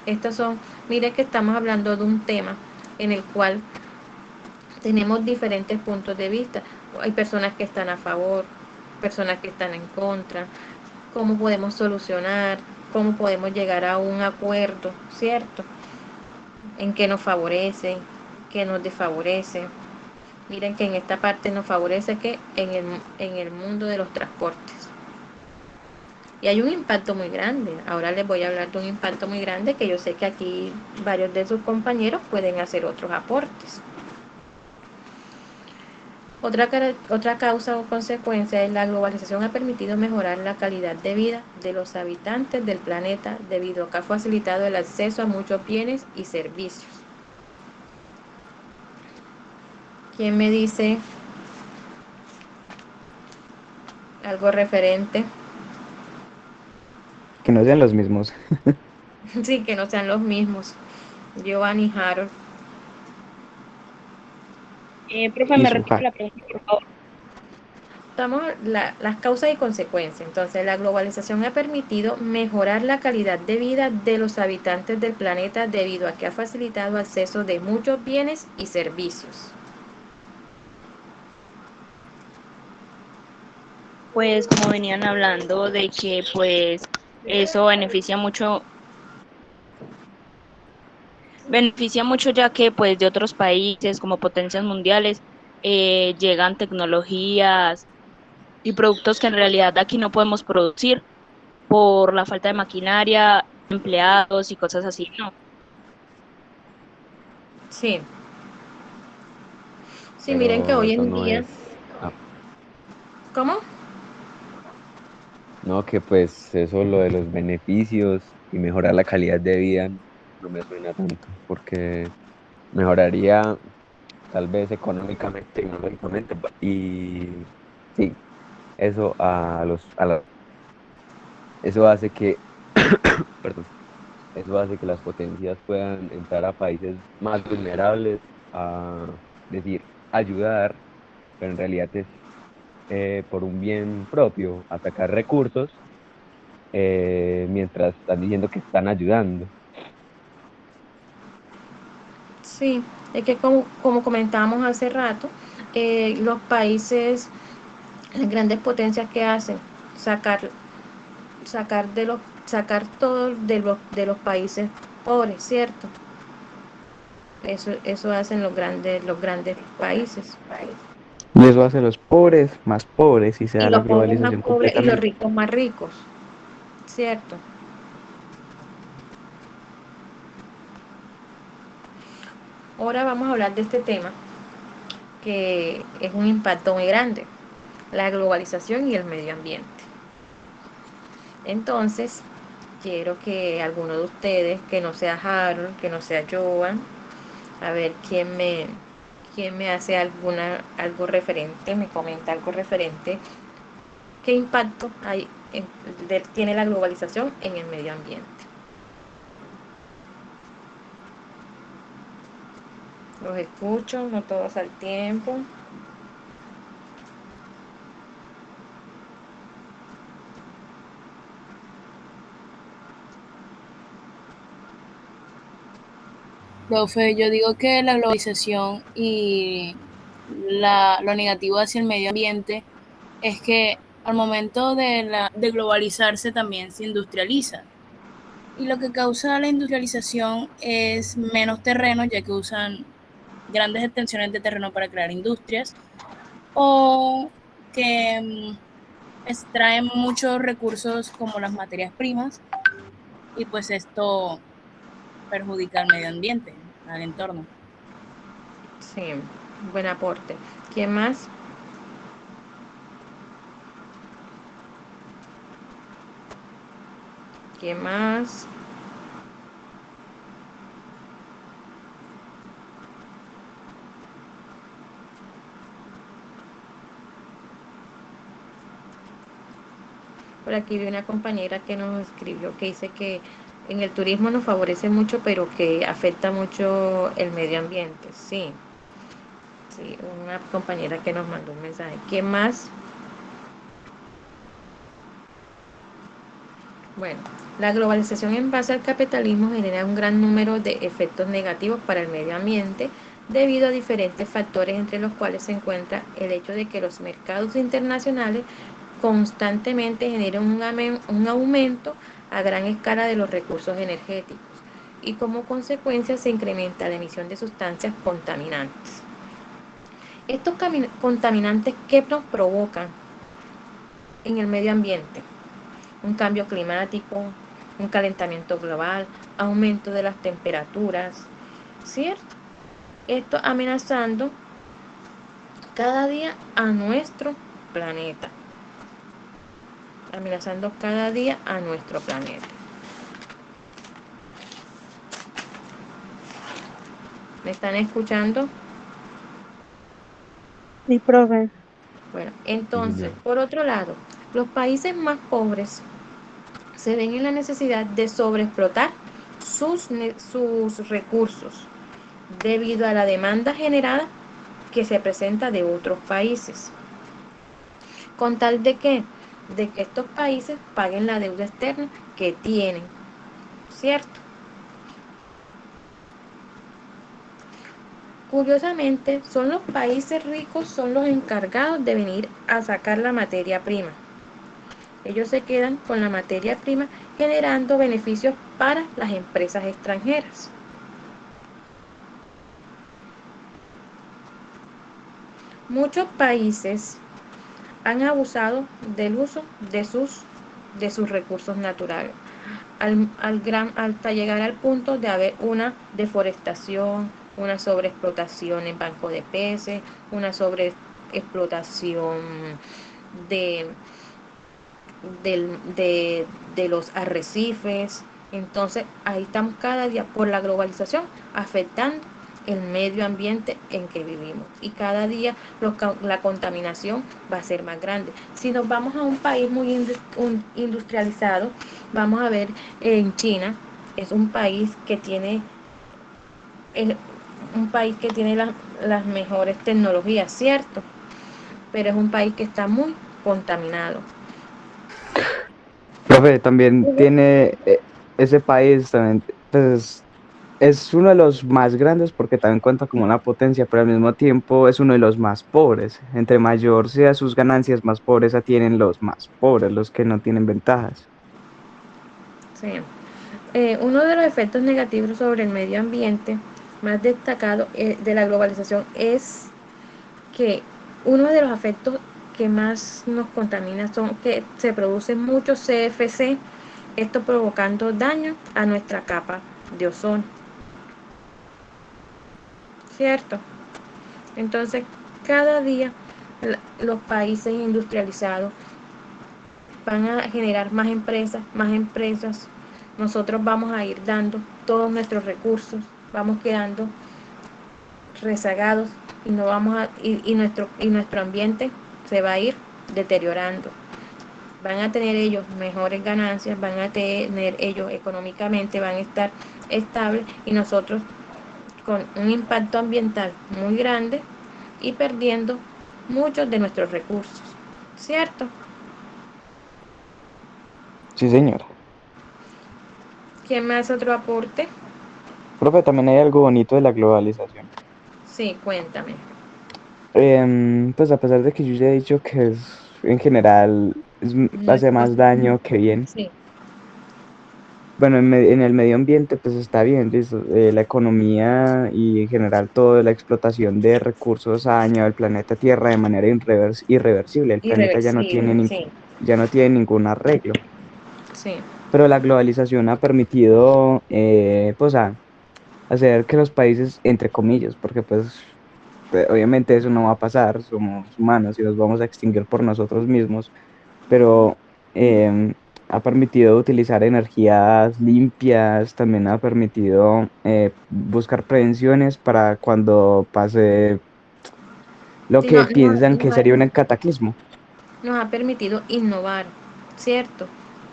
Estos son, mire que estamos hablando de un tema en el cual tenemos diferentes puntos de vista. Hay personas que están a favor, personas que están en contra. ¿Cómo podemos solucionar? ¿Cómo podemos llegar a un acuerdo? ¿Cierto? ¿En qué nos favorece? ¿Qué nos desfavorece? Miren que en esta parte nos favorece que en el mundo de los transportes. Y hay un impacto muy grande. Ahora les voy a hablar de un impacto muy grande que yo sé que aquí varios de sus compañeros pueden hacer otros aportes. Otra causa o consecuencia es la globalización ha permitido mejorar la calidad de vida de los habitantes del planeta debido a que ha facilitado el acceso a muchos bienes y servicios. ¿Quién me dice algo referente?
Que no sean los mismos.
Sí, que no sean los mismos. Giovanni Harold.
Profe,
Y
me
su
repite la pregunta, por favor.
Estamos las causas y consecuencias. Entonces, la globalización ha permitido mejorar la calidad de vida de los habitantes del planeta debido a que ha facilitado acceso de muchos bienes y servicios.
Pues como venían hablando de que pues eso beneficia mucho ya que pues de otros países como potencias mundiales llegan tecnologías y productos que en realidad aquí no podemos producir por la falta de maquinaria, empleados y cosas así, ¿no?
Sí, sí, miren que
Pero
hoy
eso
en
no
día,
es,
¿cómo?
no, que pues eso lo de los beneficios y mejorar la calidad de vida no me suena tanto, porque mejoraría tal vez económicamente, tecnológicamente, y sí, eso eso hace que, perdón, eso hace que las potencias puedan entrar a países más vulnerables a decir ayudar, pero en realidad es por un bien propio, atacar recursos mientras están diciendo que están ayudando.
Sí, es que como comentábamos hace rato, los países, las grandes potencias que hacen, sacar, sacar todo de los países pobres, ¿cierto? Eso hacen los grandes países.
Y eso hace a los pobres más pobres y se
Y
da la
los pobres más
globalización
pobres y los
completamente.
ricos más ricos, ¿cierto? Ahora vamos a hablar de este tema que es un impacto muy grande, la globalización y el medio ambiente. Entonces, quiero que alguno de ustedes, que no sea Harold, que no sea Joan, a ver quién me hace algo referente, me comenta algo referente, qué impacto tiene la globalización en el medio ambiente. Los escucho, no todos al tiempo.
Profe, yo digo que la globalización y lo negativo hacia el medio ambiente es que al momento de globalizarse también se industrializa. Y lo que causa la industrialización es menos terreno, ya que usan grandes extensiones de terreno para crear industrias, o que extraen muchos recursos como las materias primas, y pues esto perjudica al medio ambiente, al entorno.
Sí, buen aporte. ¿Quién más? ¿Qué más? Por aquí vi una compañera que nos escribió que dice que en el turismo nos favorece mucho, pero que afecta mucho el medio ambiente. Sí, sí, una compañera que nos mandó un mensaje. ¿Qué más? Bueno, la globalización en base al capitalismo genera un gran número de efectos negativos para el medio ambiente debido a diferentes factores entre los cuales se encuentra el hecho de que los mercados internacionales constantemente generan un aumento a gran escala de los recursos energéticos y como consecuencia se incrementa la emisión de sustancias contaminantes. Estos contaminantes, ¿qué nos provocan en el medio ambiente? Un cambio climático, un calentamiento global, aumento de las temperaturas, ¿cierto? Esto amenazando cada día a nuestro planeta. Amenazando cada día a nuestro planeta. ¿Me están escuchando?
Sí, profe.
Bueno,
Sí,
entonces,
señora.
por otro lado, los países más pobres se ven en la necesidad de sobreexplotar sus recursos debido a la demanda generada que se presenta de otros países. Con tal de que estos países paguen la deuda externa que tienen, ¿cierto? Curiosamente, son los países ricos son los encargados de venir a sacar la materia prima. Ellos se quedan con la materia prima generando beneficios para las empresas extranjeras. Muchos países han abusado del uso de sus recursos naturales, hasta llegar al punto de haber una deforestación, una sobreexplotación en banco de peces, una sobreexplotación de, de los arrecifes. Entonces, ahí estamos cada día por la globalización afectando el medio ambiente en que vivimos y cada día la contaminación va a ser más grande. Si nos vamos a un país muy industrializado, vamos a ver en China, es un país que tiene las mejores tecnologías, ¿cierto? Pero es un país que está muy contaminado.
Profe, también tiene ese país, también, pues es uno de los más grandes porque también cuenta como una potencia, pero al mismo tiempo es uno de los más pobres. Entre mayor sea sus ganancias, más pobreza tienen los más pobres, los que no tienen ventajas.
Sí. Uno de los efectos negativos sobre el medio ambiente más destacado de la globalización es que uno de los efectos que más nos contamina son que se producen muchos CFC, esto provocando daño a nuestra capa de ozono, ¿cierto? Entonces, cada día los países industrializados van a generar más empresas, más empresas. Nosotros vamos a ir dando todos nuestros recursos, vamos quedando rezagados y no vamos a y nuestro ambiente se va a ir deteriorando. Van a tener ellos mejores ganancias, van a tener ellos económicamente, van a estar estables y nosotros con un impacto ambiental muy grande y perdiendo muchos de nuestros recursos, ¿cierto?
Sí, señora.
¿Quién más otro aporte?
Profe, también hay algo bonito de la globalización.
Sí, cuéntame.
Pues a pesar de que yo ya he dicho que es, en general
No es
hace más daño que bien,
sí,
bueno, en el medio ambiente pues está bien, listo, la economía y en general toda la explotación de recursos ha dañado el planeta Tierra de manera irreversible. El planeta
irreversible, sí,
ya no tiene ningún arreglo,
sí,
pero la globalización ha permitido pues hacer que los países, entre comillas, porque pues obviamente eso no va a pasar, somos humanos y nos vamos a extinguir por nosotros mismos, pero ha permitido utilizar energías limpias, también ha permitido buscar prevenciones para cuando pase lo
Sí,
que piensan que sería un cataclismo.
nos ha permitido innovar, ¿cierto?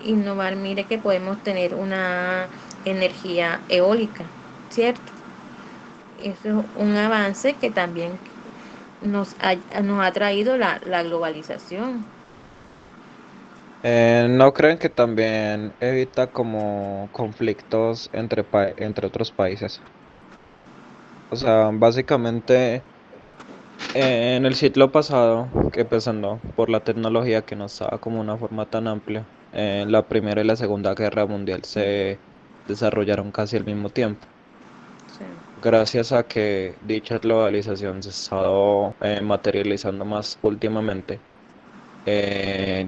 Innovar, mire que podemos tener una energía eólica, ¿cierto? Eso es un avance que también nos ha traído la globalización.
¿No creen que también evita como conflictos entre otros países? O sea, básicamente en el siglo pasado, que empezando por la tecnología que no estaba como una forma tan amplia, la Primera y la Segunda Guerra Mundial se desarrollaron casi al mismo tiempo.
Sí.
Gracias a que dicha globalización se ha estado materializando más últimamente,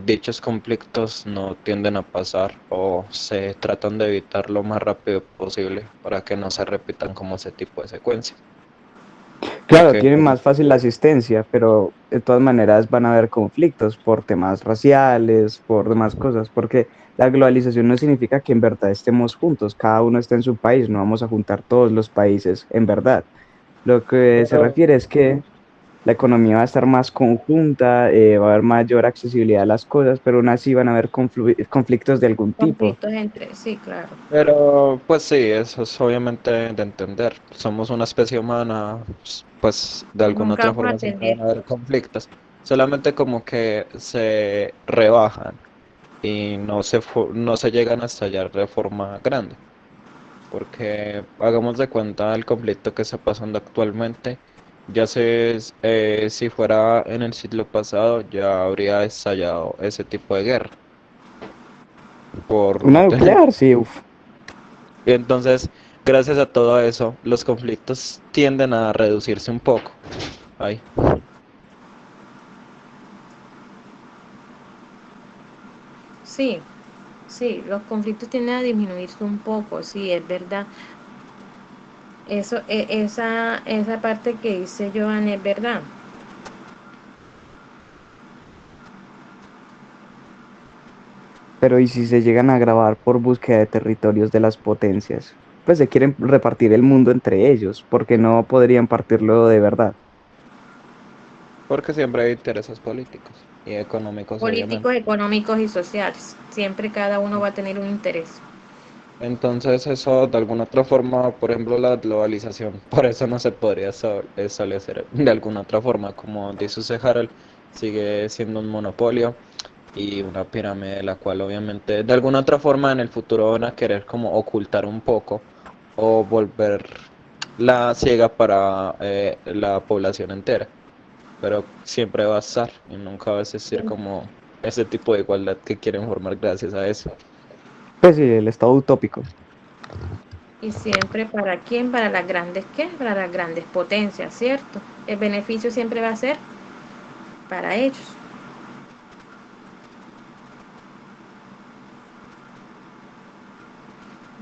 dichos conflictos no tienden a pasar o se tratan de evitar lo más rápido posible para que no se repitan como ese tipo de secuencias.
Claro,
Porque
tienen más fácil la asistencia, pero de todas maneras van a haber conflictos por temas raciales, por demás cosas, porque la globalización no significa que en verdad estemos juntos, cada uno está en su país, no vamos a juntar todos los países en verdad. Lo que se
pero,
refiere es que la economía va a estar más conjunta, va a haber mayor accesibilidad a las cosas, pero aún así van a haber conflictos de algún tipo.
Conflictos entre, sí, claro.
pero pues sí, eso es obviamente de entender. Somos una especie humana, pues de alguna
Nunca
otra
vamos a
forma siempre
tener,
van a haber conflictos. Solamente como que se rebajan y no se llegan a estallar de forma grande. Porque hagamos de cuenta el conflicto que está pasando actualmente. Si fuera en el siglo pasado, ya habría estallado ese tipo de guerra. Por...
Una nuclear, sí, uf.
Y entonces, gracias a todo eso, los conflictos tienden a reducirse un poco. Ay.
sí, sí, los conflictos tienden a disminuirse un poco, sí, es verdad. Esa parte que dice Joan es verdad.
Pero ¿y si se llegan a agravar por búsqueda de territorios de las potencias? Pues se quieren repartir el mundo entre ellos, porque no podrían partirlo de verdad.
Porque siempre hay intereses políticos y económicos,
Políticos,
obviamente.
económicos y sociales. Siempre cada uno va a tener un interés.
Entonces eso de alguna otra forma, por ejemplo la globalización, por eso no se podría establecer de alguna otra forma, como dice usted Harold, sigue siendo un monopolio y una pirámide de la cual obviamente de alguna otra forma en el futuro van a querer como ocultar un poco o volver la ciega para la población entera, pero siempre va a estar y nunca va a existir como ese tipo de igualdad que quieren formar gracias a eso.
Pues sí, el estado utópico.
Y siempre para quién, para las grandes qué, para las grandes potencias, ¿cierto? El beneficio siempre va a ser para ellos.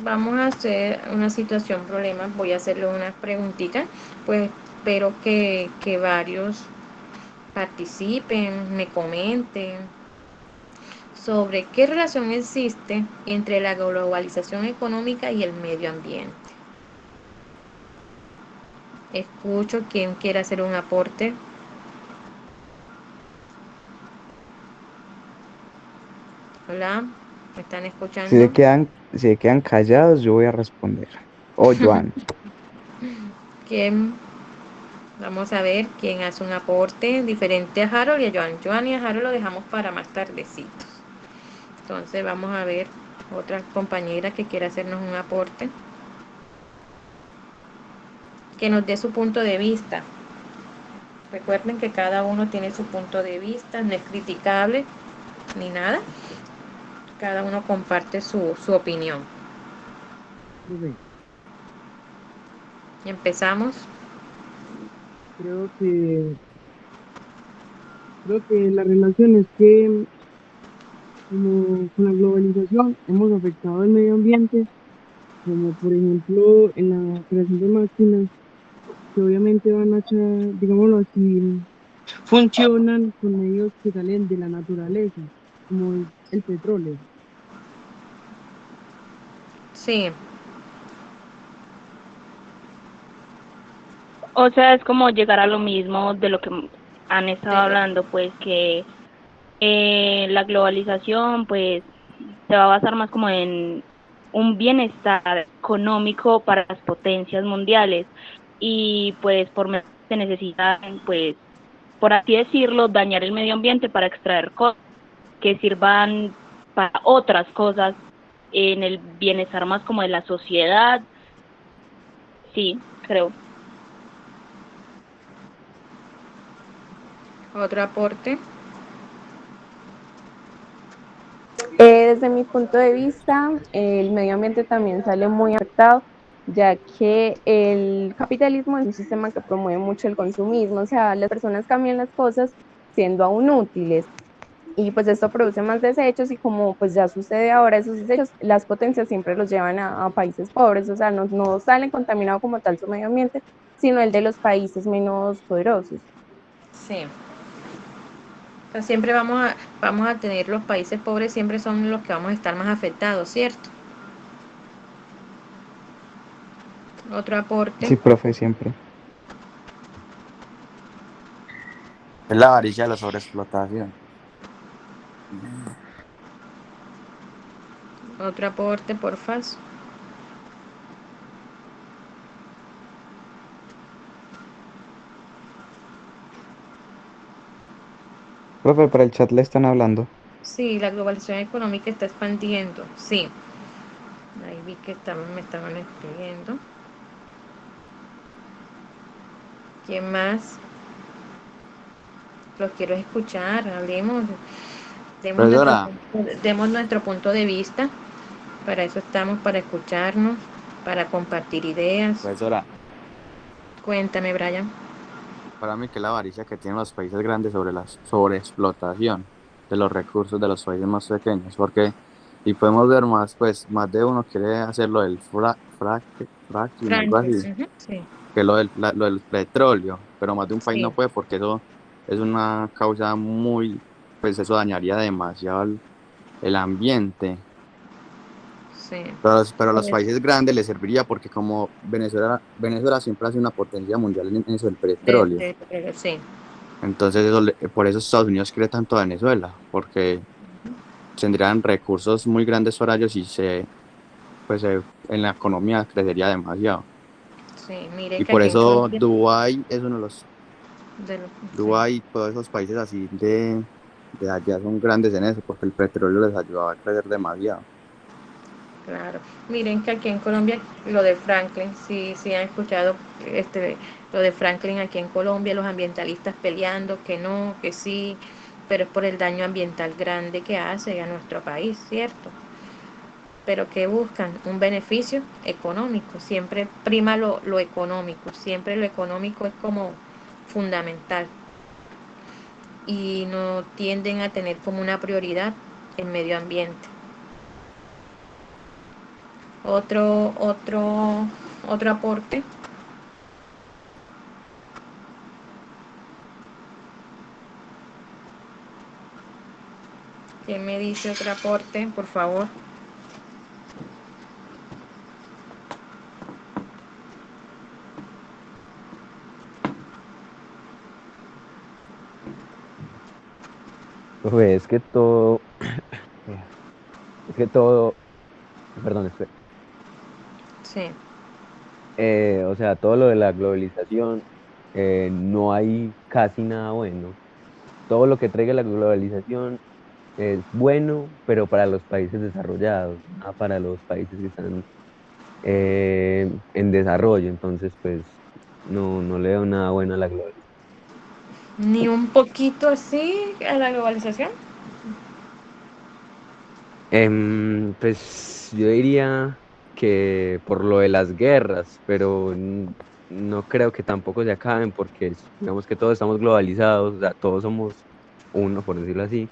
Vamos a hacer una situación problema, voy a hacerle unas preguntitas, pues espero que varios participen, me comenten sobre qué relación existe entre la globalización económica y el medio ambiente. Escucho quien quiera hacer un aporte. Hola, ¿me están escuchando?
Si se quedan callados, yo voy a responder. O Joan.
¿Quién? Vamos a ver quién hace un aporte diferente a Harold y a Joan. Joan y a Harold lo dejamos para más tardecitos. Entonces vamos a ver otra compañera que quiera hacernos un aporte, que nos dé su punto de vista. Recuerden que cada uno tiene su punto de vista, no es criticable ni nada. Cada uno comparte su opinión.
Profe,
Empezamos.
creo que, creo que la relación es que como con la globalización hemos afectado el medio ambiente, como por ejemplo en la creación de máquinas que obviamente van a echar, digámoslo así, funcionan con medios que salen de la naturaleza, como el petróleo.
Sí,
O sea, es como llegar a lo mismo de lo que han estado
de lo-
hablando, pues que la globalización pues se va a basar más como en un bienestar económico para las potencias mundiales y pues por medio se necesitan pues por así decirlo dañar el medio ambiente para extraer cosas que sirvan para otras cosas en el bienestar más como de la sociedad, sí, creo.
otro aporte.
Desde mi punto de vista, el medio ambiente también sale muy afectado, ya que el capitalismo es un sistema que promueve mucho el consumismo, o sea, las personas cambian las cosas siendo aún útiles. Y pues esto produce más desechos y como pues ya sucede ahora esos desechos, las potencias siempre los llevan a países pobres, o sea, no salen contaminados como tal su medio ambiente, sino el de los países menos poderosos.
Sí. O sea, siempre vamos a tener los países pobres, siempre son los que vamos a estar más afectados, ¿cierto? Otro aporte.
Sí, profe, siempre.
Es la avaricia de la sobreexplotación.
Otro aporte, porfas.
Profe, para el chat le están hablando.
Sí, la globalización económica está expandiendo. Sí, ahí vi que me estaban escribiendo. ¿Quién más? Los quiero escuchar, hablemos,
Profesora,
demos nuestro punto de vista. Para eso estamos, para escucharnos, para compartir ideas.
profesora,
Cuéntame, Brian.
para mí que la avaricia que tienen los países grandes sobre la sobreexplotación de los recursos de los países más pequeños, porque, y podemos ver más, pues, más de uno quiere hacerlo del fracking, algo
Franklin.
así,
Sí,
que lo del petróleo, pero más de un país no
sí,
puede porque eso es una causa muy, pues eso dañaría demasiado el ambiente.
sí.
Pero a los
Pues,
países grandes les serviría porque como Venezuela siempre ha sido una potencia mundial en eso del
de,
petróleo.
sí,
Entonces por eso Estados Unidos quiere tanto a Venezuela, porque tendrían recursos muy grandes para ellos y en la economía crecería demasiado.
sí. Mire
Y
que
por
aquí en
eso
Colombia,
Dubái es uno de los,
de los, sí.
Dubái, todos esos países así de allá son grandes en eso, porque el petróleo les ayudaba a crecer demasiado.
Claro. Miren que aquí en Colombia lo de Franklin, sí han escuchado lo de Franklin aquí en Colombia, los ambientalistas peleando que no, que sí, pero es por el daño ambiental grande que hace a nuestro país, ¿cierto? Pero que buscan un beneficio económico, siempre prima lo económico, siempre lo económico es como fundamental y no tienden a tener como una prioridad el medio ambiente. Otro aporte. ¿Quién me dice otro aporte, por favor?
Pues es que todo, perdón, espera.
Sí,
O sea, todo lo de la globalización, no hay casi nada bueno. Todo lo que traiga la globalización es bueno, pero para los países desarrollados, no para los países que están en desarrollo. Entonces, pues, no le veo nada bueno a la globalización.
ni un poquito así a la globalización.
Pues yo diría que por lo de las guerras, pero no creo que tampoco se acaben porque digamos que todos estamos globalizados, o sea, todos somos uno, por decirlo así.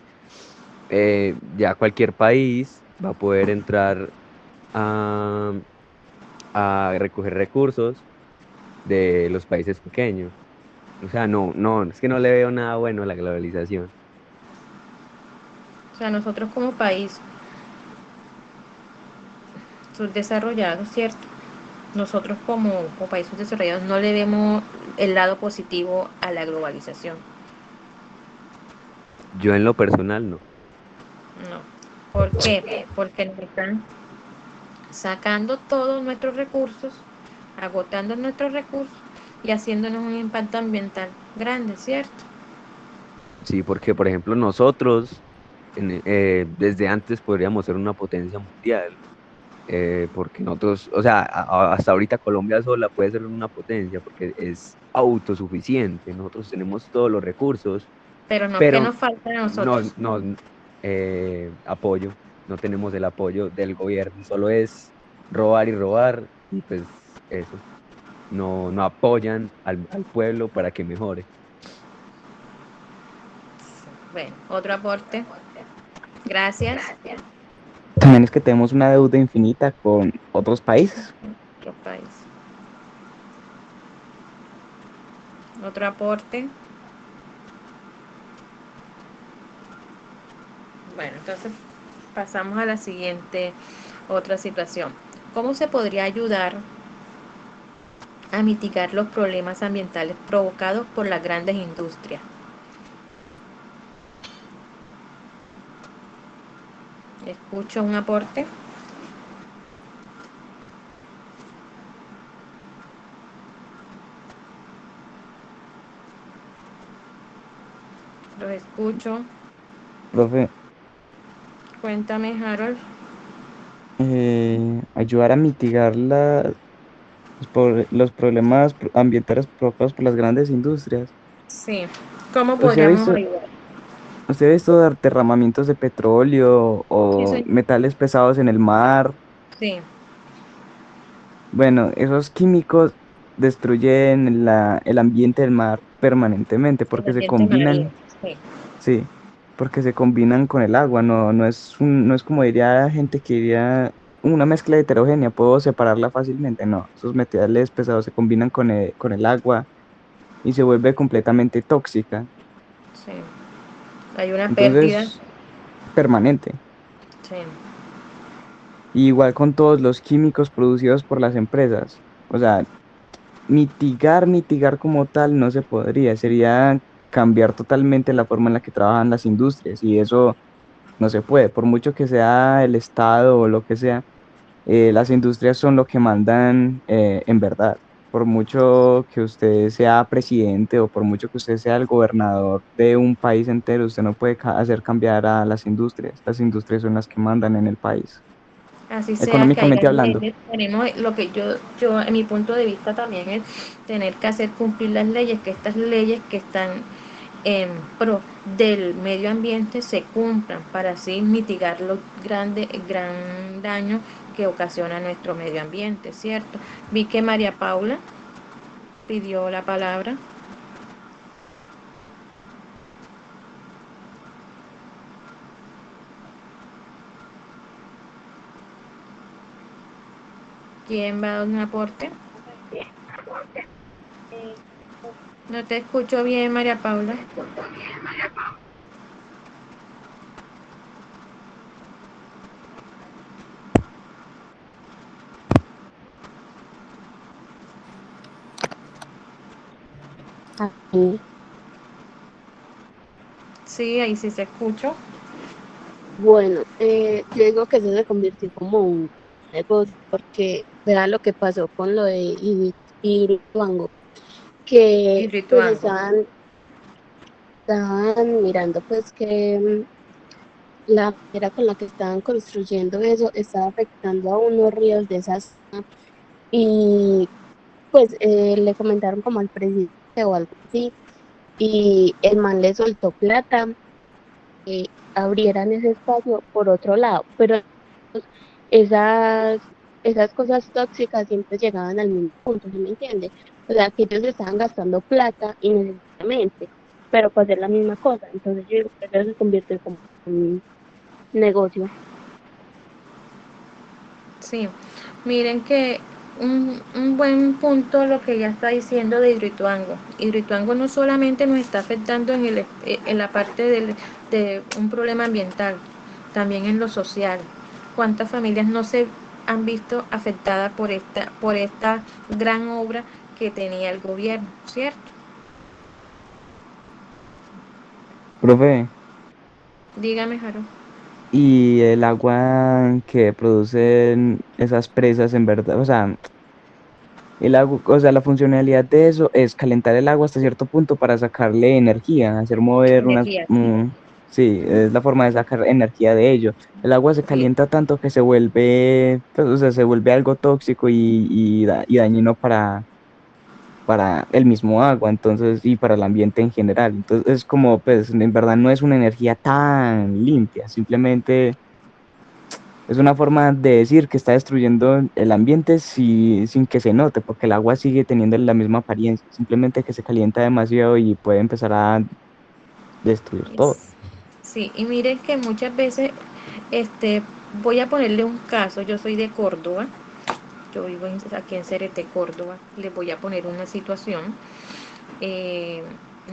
Ya cualquier país va a poder entrar a, a recoger recursos de los países pequeños. O sea, es que no le veo nada bueno a la globalización.
O sea, nosotros como país subdesarrollados, ¿cierto? Nosotros como países desarrollados no le vemos el lado positivo a la globalización.
Yo en lo personal no.
No. ¿Por qué? Porque nos están sacando todos nuestros recursos, agotando nuestros recursos y haciéndonos un impacto ambiental grande, ¿cierto?
Sí, porque por ejemplo nosotros desde antes podríamos ser una potencia mundial, porque nosotros, o sea, hasta ahorita Colombia sola puede ser una potencia porque es autosuficiente, nosotros tenemos todos los recursos,
Pero no, ¿qué
pero
nos falta a
no,
nosotros?
no, apoyo, no tenemos el apoyo del gobierno, solo es robar y robar y pues eso, no apoyan al pueblo para que mejore.
Bueno, otro aporte. Gracias.
También es que tenemos una deuda infinita con otros países.
Otro país. Otro aporte. Bueno, entonces pasamos a la siguiente, otra situación. ¿Cómo se podría ayudar a mitigar los problemas ambientales provocados por las grandes industrias? Escucho un aporte. Los escucho.
Profe,
Cuéntame, Harold.
ayudar a mitigar los problemas ambientales provocados por las grandes industrias.
Sí. ¿Cómo
¿Usted ha
podríamos
visto,
ayudar?
usted ha visto derramamientos de petróleo
Sí,
o
señor.
metales pesados en el mar?
Sí,
Bueno, esos químicos destruyen el ambiente del mar permanentemente
el
porque se
ambiente marino.
combinan,
Sí,
sí, porque se combinan con el agua, no es como diría gente que diría una mezcla heterogénea, puedo separarla fácilmente, no, esos metales pesados se combinan con el agua y se vuelve completamente tóxica,
sí. Hay una pérdida.
entonces permanente.
Sí,
Y igual con todos los químicos producidos por las empresas. O sea, mitigar como tal no se podría, sería cambiar totalmente la forma en la que trabajan las industrias y eso no se puede, por mucho que sea el Estado o lo que sea, las industrias son lo que mandan en verdad. Por mucho que usted sea presidente o por mucho que usted sea el gobernador de un país entero, usted no puede hacer cambiar a las industrias son las que mandan en el país,
así sea que haya
económicamente hablando.
leyes, tenemos lo que yo en mi punto de vista también es tener que hacer cumplir las leyes, que estas leyes que están en pro del medio ambiente se cumplan para así mitigar el gran daño que ocasiona nuestro medio ambiente, ¿cierto? Vi que María Paula pidió la palabra. ¿Quién va a dar un aporte? No te escucho bien, María Paula.
Ahí.
Sí, ahí sí se escuchó.
Bueno, yo digo que eso se convirtió como un negocio, porque vea lo que pasó con lo de Hidroituango, que pues
Hidroituango.
estaban mirando pues que la manera con la que estaban construyendo eso estaba afectando a unos ríos de esa zona y pues le comentaron como al presidente o algo así y el man le soltó plata, abrieran ese espacio por otro lado, pero esas, esas cosas tóxicas siempre llegaban al mismo punto, ¿sí me entiende? O sea, que ellos estaban gastando plata innecesariamente, pero pues es la misma cosa, entonces yo digo que eso se convierte como un negocio.
Sí, miren que un buen punto lo que ya está diciendo de Hidroituango. Hidroituango no solamente nos está afectando en la parte de un problema ambiental, también en lo social. ¿Cuántas familias no se han visto afectada por esta gran obra que tenía el gobierno, ¿cierto?
Profe,
Dígame, Jaro.
y el agua que producen esas presas en verdad, o sea, el agua, o sea, la funcionalidad de eso es calentar el agua hasta cierto punto para sacarle energía, hacer mover unas,
Energía, sí.
sí, es la forma de sacar energía de ello. El agua se
Sí.
calienta tanto que se vuelve, pues, o sea, se vuelve algo tóxico y dañino para el mismo agua, entonces, y para el ambiente en general. Entonces, es como, pues, en verdad no es una energía tan limpia, simplemente es una forma de decir que está destruyendo el ambiente sin que se note, porque el agua sigue teniendo la misma apariencia, simplemente que se calienta demasiado y puede empezar a destruir todo.
Sí, y miren que muchas veces, voy a ponerle un caso, yo soy de Córdoba, yo vivo aquí en Cerete, Córdoba, les voy a poner una situación. eh,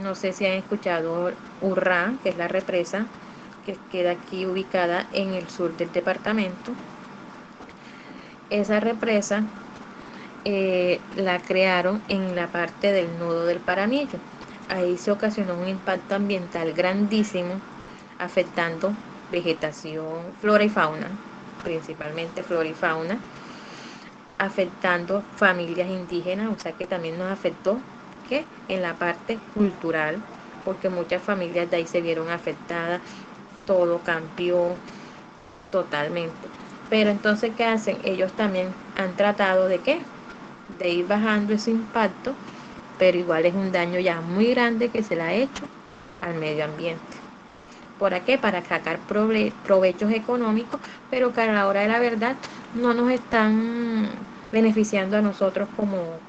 no sé si han escuchado Urrá, que es la represa que queda aquí ubicada en el sur del departamento. Esa represa la crearon en la parte del nudo del Paramillo. Ahí se ocasionó un impacto ambiental grandísimo, afectando vegetación, flora y fauna, principalmente flora y fauna, afectando familias indígenas, o sea que también nos afectó ¿qué? En la parte cultural, porque muchas familias de ahí se vieron afectadas, todo cambió totalmente. Pero entonces, ¿qué hacen? Ellos también han tratado de qué? De ir bajando ese impacto, pero igual es un daño ya muy grande que se le ha hecho al medio ambiente. ¿Por qué? Para sacar provechos económicos, pero que a la hora de la verdad no nos están beneficiando a nosotros como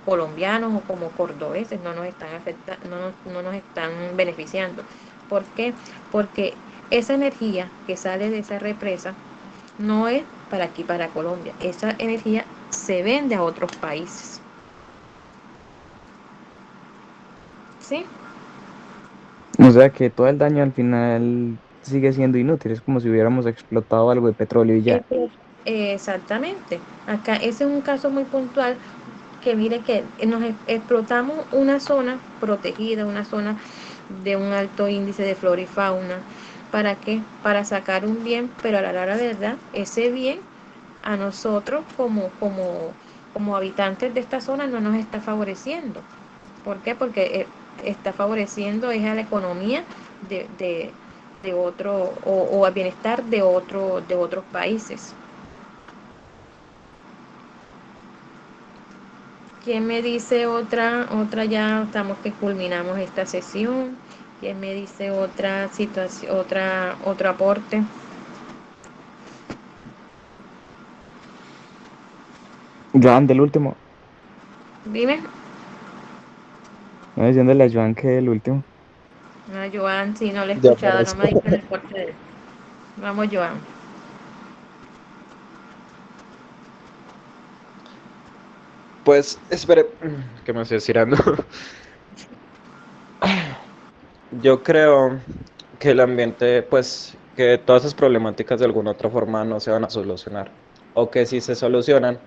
colombianos o como cordobeses, no nos están no nos están beneficiando. ¿Por qué? Porque esa energía que sale de esa represa no es para aquí, para Colombia. Esa energía se vende a otros países. ¿Sí?
O sea que todo el daño al final sigue siendo inútil, es como si hubiéramos explotado algo de petróleo y ya.
Exactamente. Acá ese es un caso muy puntual que mire que nos explotamos una zona protegida, una zona de un alto índice de flora y fauna. ¿Para qué? Para sacar un bien, pero a la verdad, ese bien a nosotros como habitantes de esta zona no nos está favoreciendo. ¿Por qué? Porque está favoreciendo es a la economía de otro o al bienestar de otros países. ¿Quién me dice otra ya estamos que culminamos esta sesión? ¿Quién me dice otra situación, otro aporte?
Joan, del último,
Dime.
no diciéndole a Joan que del último.
Ah, Joan, si no lo he
Ya
escuchado, no
aparezco.
me dice el aporte de él. Vamos, Joan.
Pues, espere, que me estoy estirando. Yo creo que el ambiente, pues, que todas esas problemáticas de alguna otra forma no se van a solucionar. O que si se solucionan,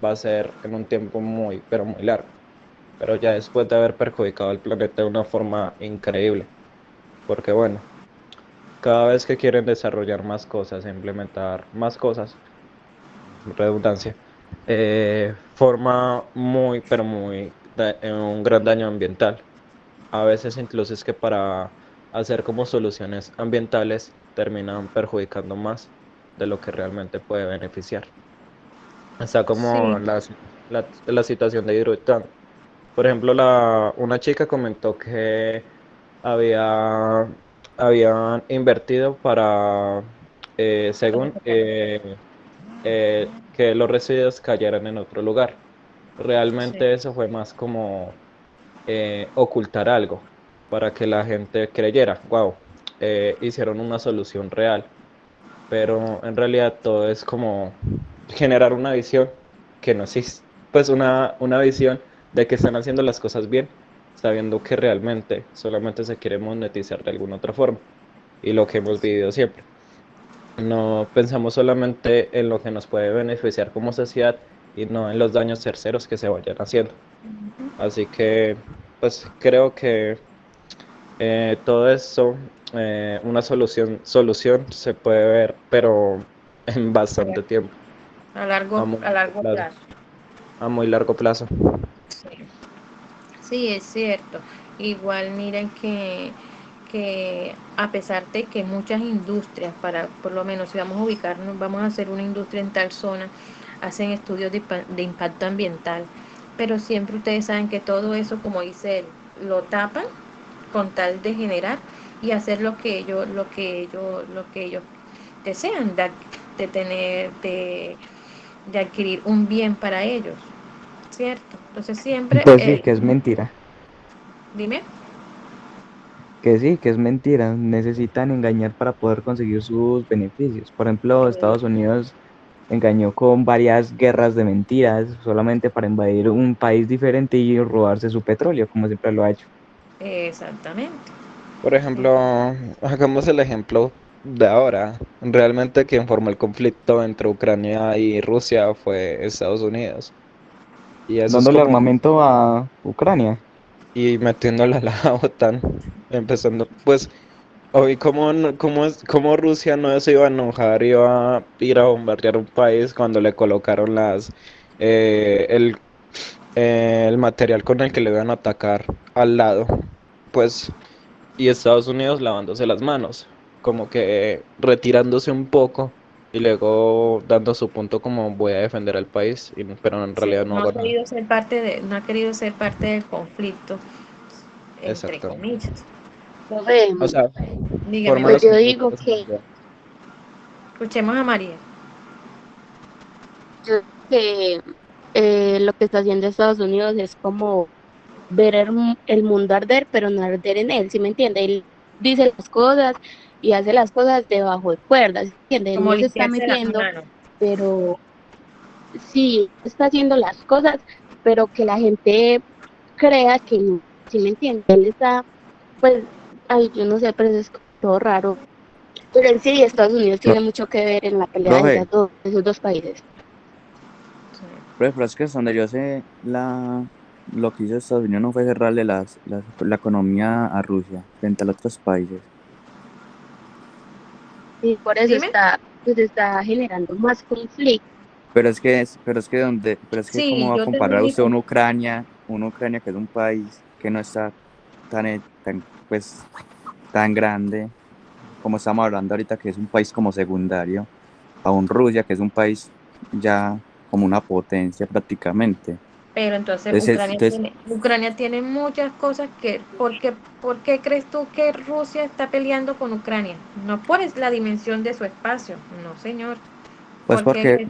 va a ser en un tiempo muy, pero muy largo. Pero ya después de haber perjudicado al planeta de una forma increíble. Porque bueno, cada vez que quieren desarrollar más cosas e implementar más cosas, redundancia, forma muy, pero muy, un gran daño ambiental. A veces incluso es que para hacer como soluciones ambientales terminan perjudicando más de lo que realmente puede beneficiar. Está como
Sí,
la situación de Hidroituán. Por ejemplo, una chica comentó que había, habían invertido para, según, que los residuos cayeran en otro lugar.
sí,
Realmente eso fue más como ocultar algo para que la gente creyera, wow, hicieron una solución real, pero en realidad todo es como generar una visión que no existe, pues una visión de que están haciendo las cosas bien, sabiendo que realmente solamente se quiere monetizar de alguna otra forma, y lo que hemos vivido siempre. no pensamos solamente en lo que nos puede beneficiar como sociedad y no en los daños terceros que se vayan haciendo. Así que, pues creo que todo esto, una solución se puede ver, pero en bastante tiempo,
A
a
largo,
muy
a
largo
largo
plazo,
plazo.
a muy largo plazo.
Sí. Sí, es cierto. Igual miren que a pesar de que muchas industrias, para por lo menos si vamos a ubicarnos, vamos a hacer una industria en tal zona, hacen estudios de impacto ambiental, pero siempre ustedes saben que todo eso, como dice él, lo tapan con tal de generar y hacer lo que ellos desean, de tener, de adquirir un bien para ellos, ¿cierto? Entonces siempre,
Pues sí, que es mentira.
dime.
Que sí, que es mentira. Necesitan engañar para poder conseguir sus beneficios. Por ejemplo, Estados Unidos engañó con varias guerras de mentiras solamente para invadir un país diferente y robarse su petróleo, como siempre lo ha hecho.
Exactamente.
Por ejemplo, hagamos el ejemplo de ahora. Realmente quien formó el conflicto entre Ucrania y Rusia fue Estados Unidos. Y eso es
Dándole
como,
armamento a Ucrania.
y metiéndola a la OTAN, empezando, pues, hoy como Rusia no se iba a enojar, iba a ir a bombardear un país cuando le colocaron eh, el, el material con el que le iban a atacar al lado. Pues y Estados Unidos lavándose las manos, como que retirándose un poco y luego dando su punto como voy a defender al país, pero en
Sí,
realidad no
no ha
hago nada.
querido ser parte no ha querido ser parte del conflicto, entre
Exactamente.
comillas.
Profe,
O sea,
Dígame,
forma
pues
los
yo digo
conflictos como
que,
sea.
escuchemos a María.
yo- que lo que está haciendo Estados Unidos es como ver el mundo arder, pero no arder en él, ¿sí me entiende? Él dice las cosas y hace las cosas debajo de cuerdas, ¿sí me entiende? Él
Como
no se está
limpiarse las
metiendo,
manos.
pero sí está haciendo las cosas, pero que la gente crea que no, ¿sí me entiende? Él está, pues, ay, yo no sé, pero es todo raro. Pero en sí, Estados Unidos tiene
Pro-
mucho que ver en la pelea de
Profe,
esos dos países.
Sí.
pero es que hasta donde yo sé, lo que hizo Estados Unidos no fue cerrarle la economía a Rusia frente a los otros países.
Y por eso
Dime.
está, pues, está generando más conflicto.
Pero es que cómo
Sí,
va a
yo tengo
comparar
mi
usted
punto.
una Ucrania que es un país que no está pues, tan grande, como estamos hablando ahorita, que es un país como secundario, a un Rusia, que es un país ya como una potencia prácticamente.
Pero entonces
Entonces,
Ucrania tiene muchas cosas ¿por qué crees tú que Rusia está peleando con Ucrania? No por la dimensión de su espacio, no señor.
pues
¿Por qué
porque
crees?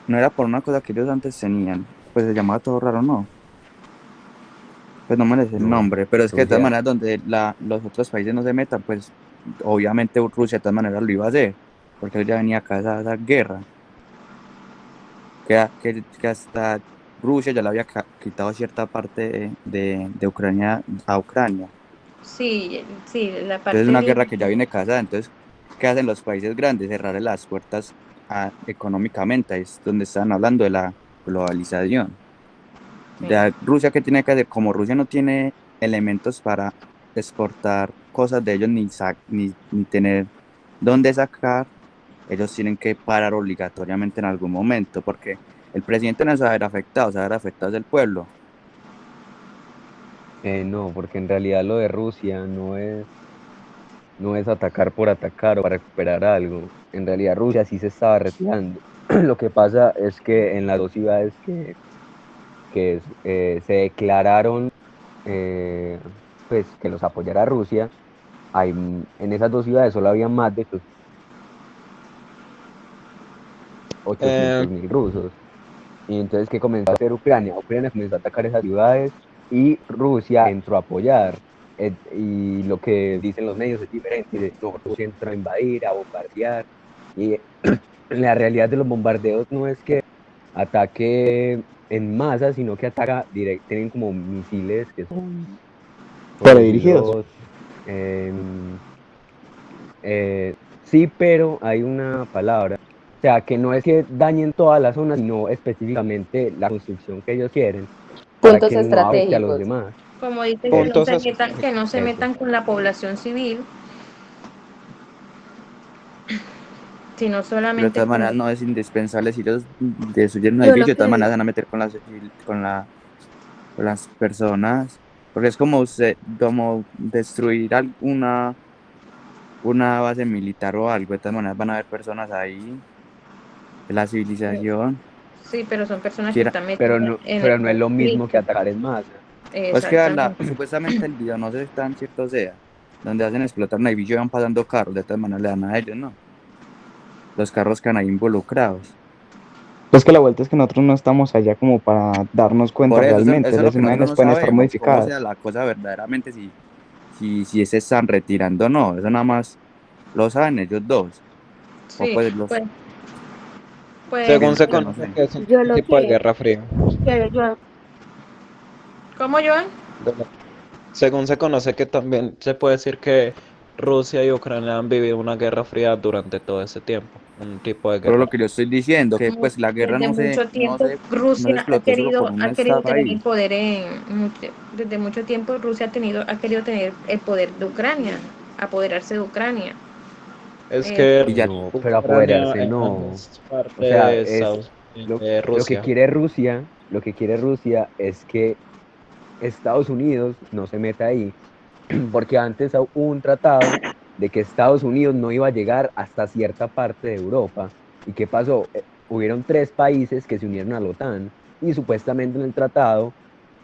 no era por una cosa que ellos antes tenían, pues se llamaba todo raro, ¿no? Pues no me sé el
No,
nombre, pero es que de todas
Rusia,
maneras donde los otros países no se metan, pues obviamente Rusia de todas maneras lo iba a hacer, porque él ya venía acá a esa guerra, que hasta Rusia ya le había quitado cierta parte de Ucrania a Ucrania.
Sí, sí, la
Entonces es
parte
una
de
guerra que ya viene casada. Entonces, ¿qué hacen los países grandes? Cerrarle las puertas económicamente. Ahí es donde están hablando de la globalización.
sí.
Rusia, ¿qué tiene que hacer? Como Rusia no tiene elementos para exportar cosas de ellos ni tener dónde sacar, ellos tienen que parar obligatoriamente en algún momento, porque el presidente no se va a ver afectado, se va a ver afectado es el pueblo.
no, porque en realidad lo de Rusia no es atacar por atacar o para recuperar algo. En realidad Rusia sí se estaba retirando. Lo que pasa es que en las dos ciudades se declararon pues que los apoyara Rusia, en esas dos ciudades solo había más de
Eh,
800.000 rusos. Y entonces, ¿qué comenzó a hacer Ucrania? Ucrania comenzó a atacar esas ciudades y Rusia entró a apoyar. Y lo que dicen los medios es diferente. No, Rusia entró a invadir, a bombardear. Y la realidad de los bombardeos no es que ataque en masa, sino que ataca directo, tienen como misiles que son
Teledirigidos.
producidos en, eh, Sí, pero hay una palabra. O sea, que no es que dañen toda la zona, sino específicamente la construcción que ellos quieren para
Puntos
que no afecte a los
estratégicos.
demás.
Como dice,
Puntos
que no se
Eso.
metan con la población civil, sino
Pero de
solamente
todas
con
maneras no es indispensable si ellos destruyen un
Yo lo
edificio, de todas
que
maneras se van a meter con con las personas, porque es como, como destruir una base militar o algo, de todas maneras van a haber personas ahí, de la civilización,
sí, pero son personas que
quiera,
están metidas en el
Pero no es lo mismo que
conflicto.
atacar en masa.
pues que
Exactamente.
supuestamente el video, no sé si tan cierto sea, donde hacen explotar un edificio y van pasando carros, de todas maneras le dan a ellos, ¿no? Los carros quedan ahí involucrados.
Pues que la vuelta es que nosotros no estamos allá como para darnos cuenta
Por eso,
realmente.
eso es lo
Las
que nosotros
imágenes
no
pueden estar
sabemos, cómo sea
modificadas.
la cosa verdaderamente, si se están retirando o no, eso nada más lo saben ellos dos, o
Sí,
pues los
pues,
Según se
gringos, no
conoce
sé.
que es un
yo lo
tipo de
que
guerra fría.
yo
¿cómo, Joan?
De la- Según se conoce que también se puede decir que Rusia y Ucrania han vivido una guerra fría durante todo ese tiempo, un tipo de
Pero
guerra.
lo que yo estoy diciendo, que pues la guerra
Desde mucho tiempo
no se
Rusia
explotó solo por un
ha querido
estado
tener el
ahí.
poder desde mucho tiempo Rusia ha querido tener el poder de Ucrania, apoderarse de Ucrania.
Es
Eh,
que
Y ya,
No, pero
Ucrania
apoderarse no.
es parte
O sea,
de Estados de
lo que
Rusia.
quiere Rusia, lo que quiere Rusia es que Estados Unidos no se meta ahí, porque antes hubo un tratado de que Estados Unidos no iba a llegar hasta cierta parte de Europa. ¿Y qué pasó? Hubieron 3 países que se unieron a la OTAN y supuestamente en el tratado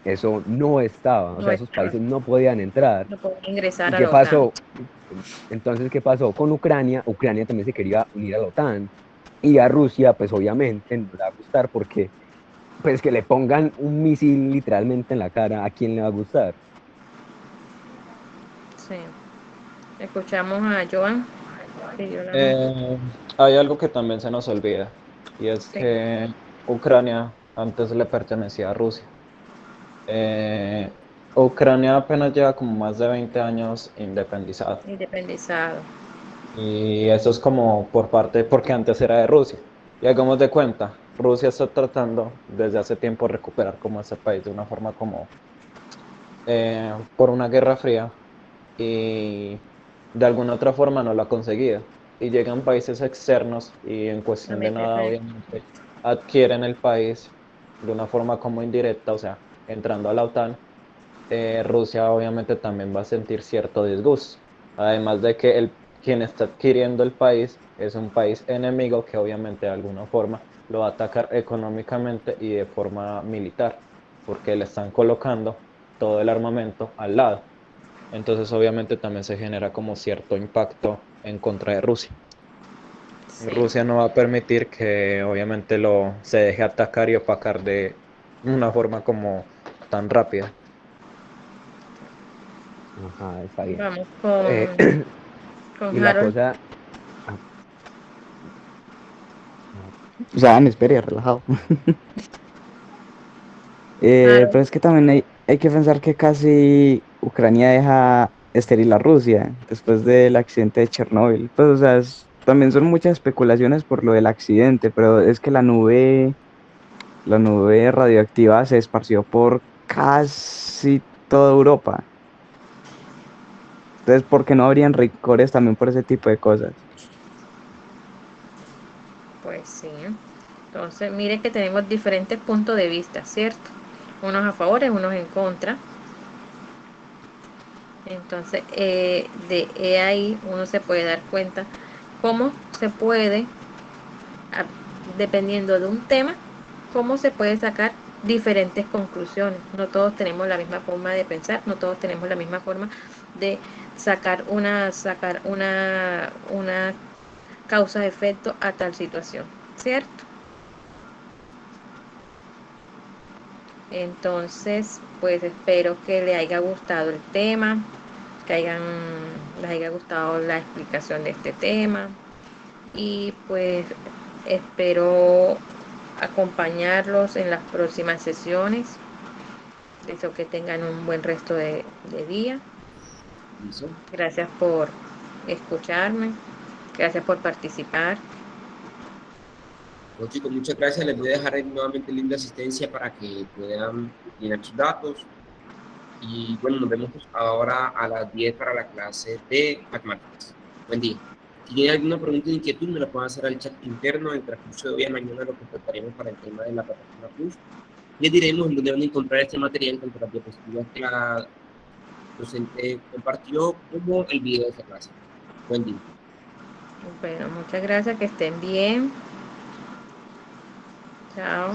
eso no estaba, o
no,
sea, esos países no podían entrar.
no pueden ingresar
¿Y
a
qué
la OTAN.
pasó? Entonces, ¿qué pasó con Ucrania? Ucrania también se quería unir a la OTAN y a Rusia, pues obviamente no le va a gustar porque, pues que le pongan un misil literalmente en la cara, ¿a quién le va a gustar?
Sí. Escuchamos a Joan. Pidió la mano.
Eh, Hay algo que también se nos olvida, y es
Sí,
que Ucrania antes le pertenecía a Rusia. Eh, Ucrania apenas lleva como más de 20 años independizada.
independizado.
Y eso es como por parte, porque antes era de Rusia. Y hagamos de cuenta, Rusia está tratando desde hace tiempo recuperar como ese país de una forma como por una guerra fría y de alguna otra forma no lo ha conseguido. Y llegan países externos y en
A
cuestión de nada,
meterse.
obviamente, adquieren el país de una forma como indirecta, o sea, entrando a la OTAN. Rusia obviamente también va a sentir cierto disgusto. Además de que quien está adquiriendo el país es un país enemigo que obviamente de alguna forma lo va a atacar económicamente y de forma militar, porque le están colocando todo el armamento al lado. Entonces obviamente también se genera como cierto impacto en contra de Rusia. Y
Sí.
Rusia no va a permitir que obviamente se deje atacar y opacar de una forma como tan rápida.
Ajá, está bien.
Vamos
Eh, y
con
la
Harold.
cosa, ah,
O sea, espere, relajado.
Harold.
Pero es que también hay que pensar que casi Ucrania deja estéril a Rusia después del accidente de Chernóbil. Pues, o sea, también son muchas especulaciones por lo del accidente, pero es que la nube radioactiva se esparció por casi toda Europa. Entonces, ¿por qué no habrían rencores también por ese tipo de cosas?
Pues sí. Entonces, mire que tenemos diferentes puntos de vista, ¿cierto? Unos a favor y unos en contra. Entonces, de ahí uno se puede dar cuenta cómo se puede, a- dependiendo de un tema, cómo se puede sacar diferentes conclusiones. No todos tenemos la misma forma de pensar, no todos tenemos la misma forma de sacar una causa-efecto a tal situación, ¿cierto? Entonces, pues espero que le haya gustado el tema, les haya gustado la explicación de este tema y pues espero acompañarlos en las próximas sesiones. Deseo que tengan un buen resto de día. Gracias por escucharme Gracias por participar.
Bueno, chicos, muchas gracias. Les voy a dejar nuevamente el link de asistencia para que puedan llenar sus datos. Y bueno, nos vemos ahora a las 10 para la clase de matemáticas. Buen día. Si tienen alguna pregunta o inquietud, me la pueden hacer al chat interno. En el transcurso de hoy a mañana lo contactaremos para el tema de la plataforma Plus. Les diremos en dónde van a encontrar este material, tanto las diapositivas que la docente compartió como el video de esta clase. Buen día.
Bueno, muchas gracias, que estén bien. Chao.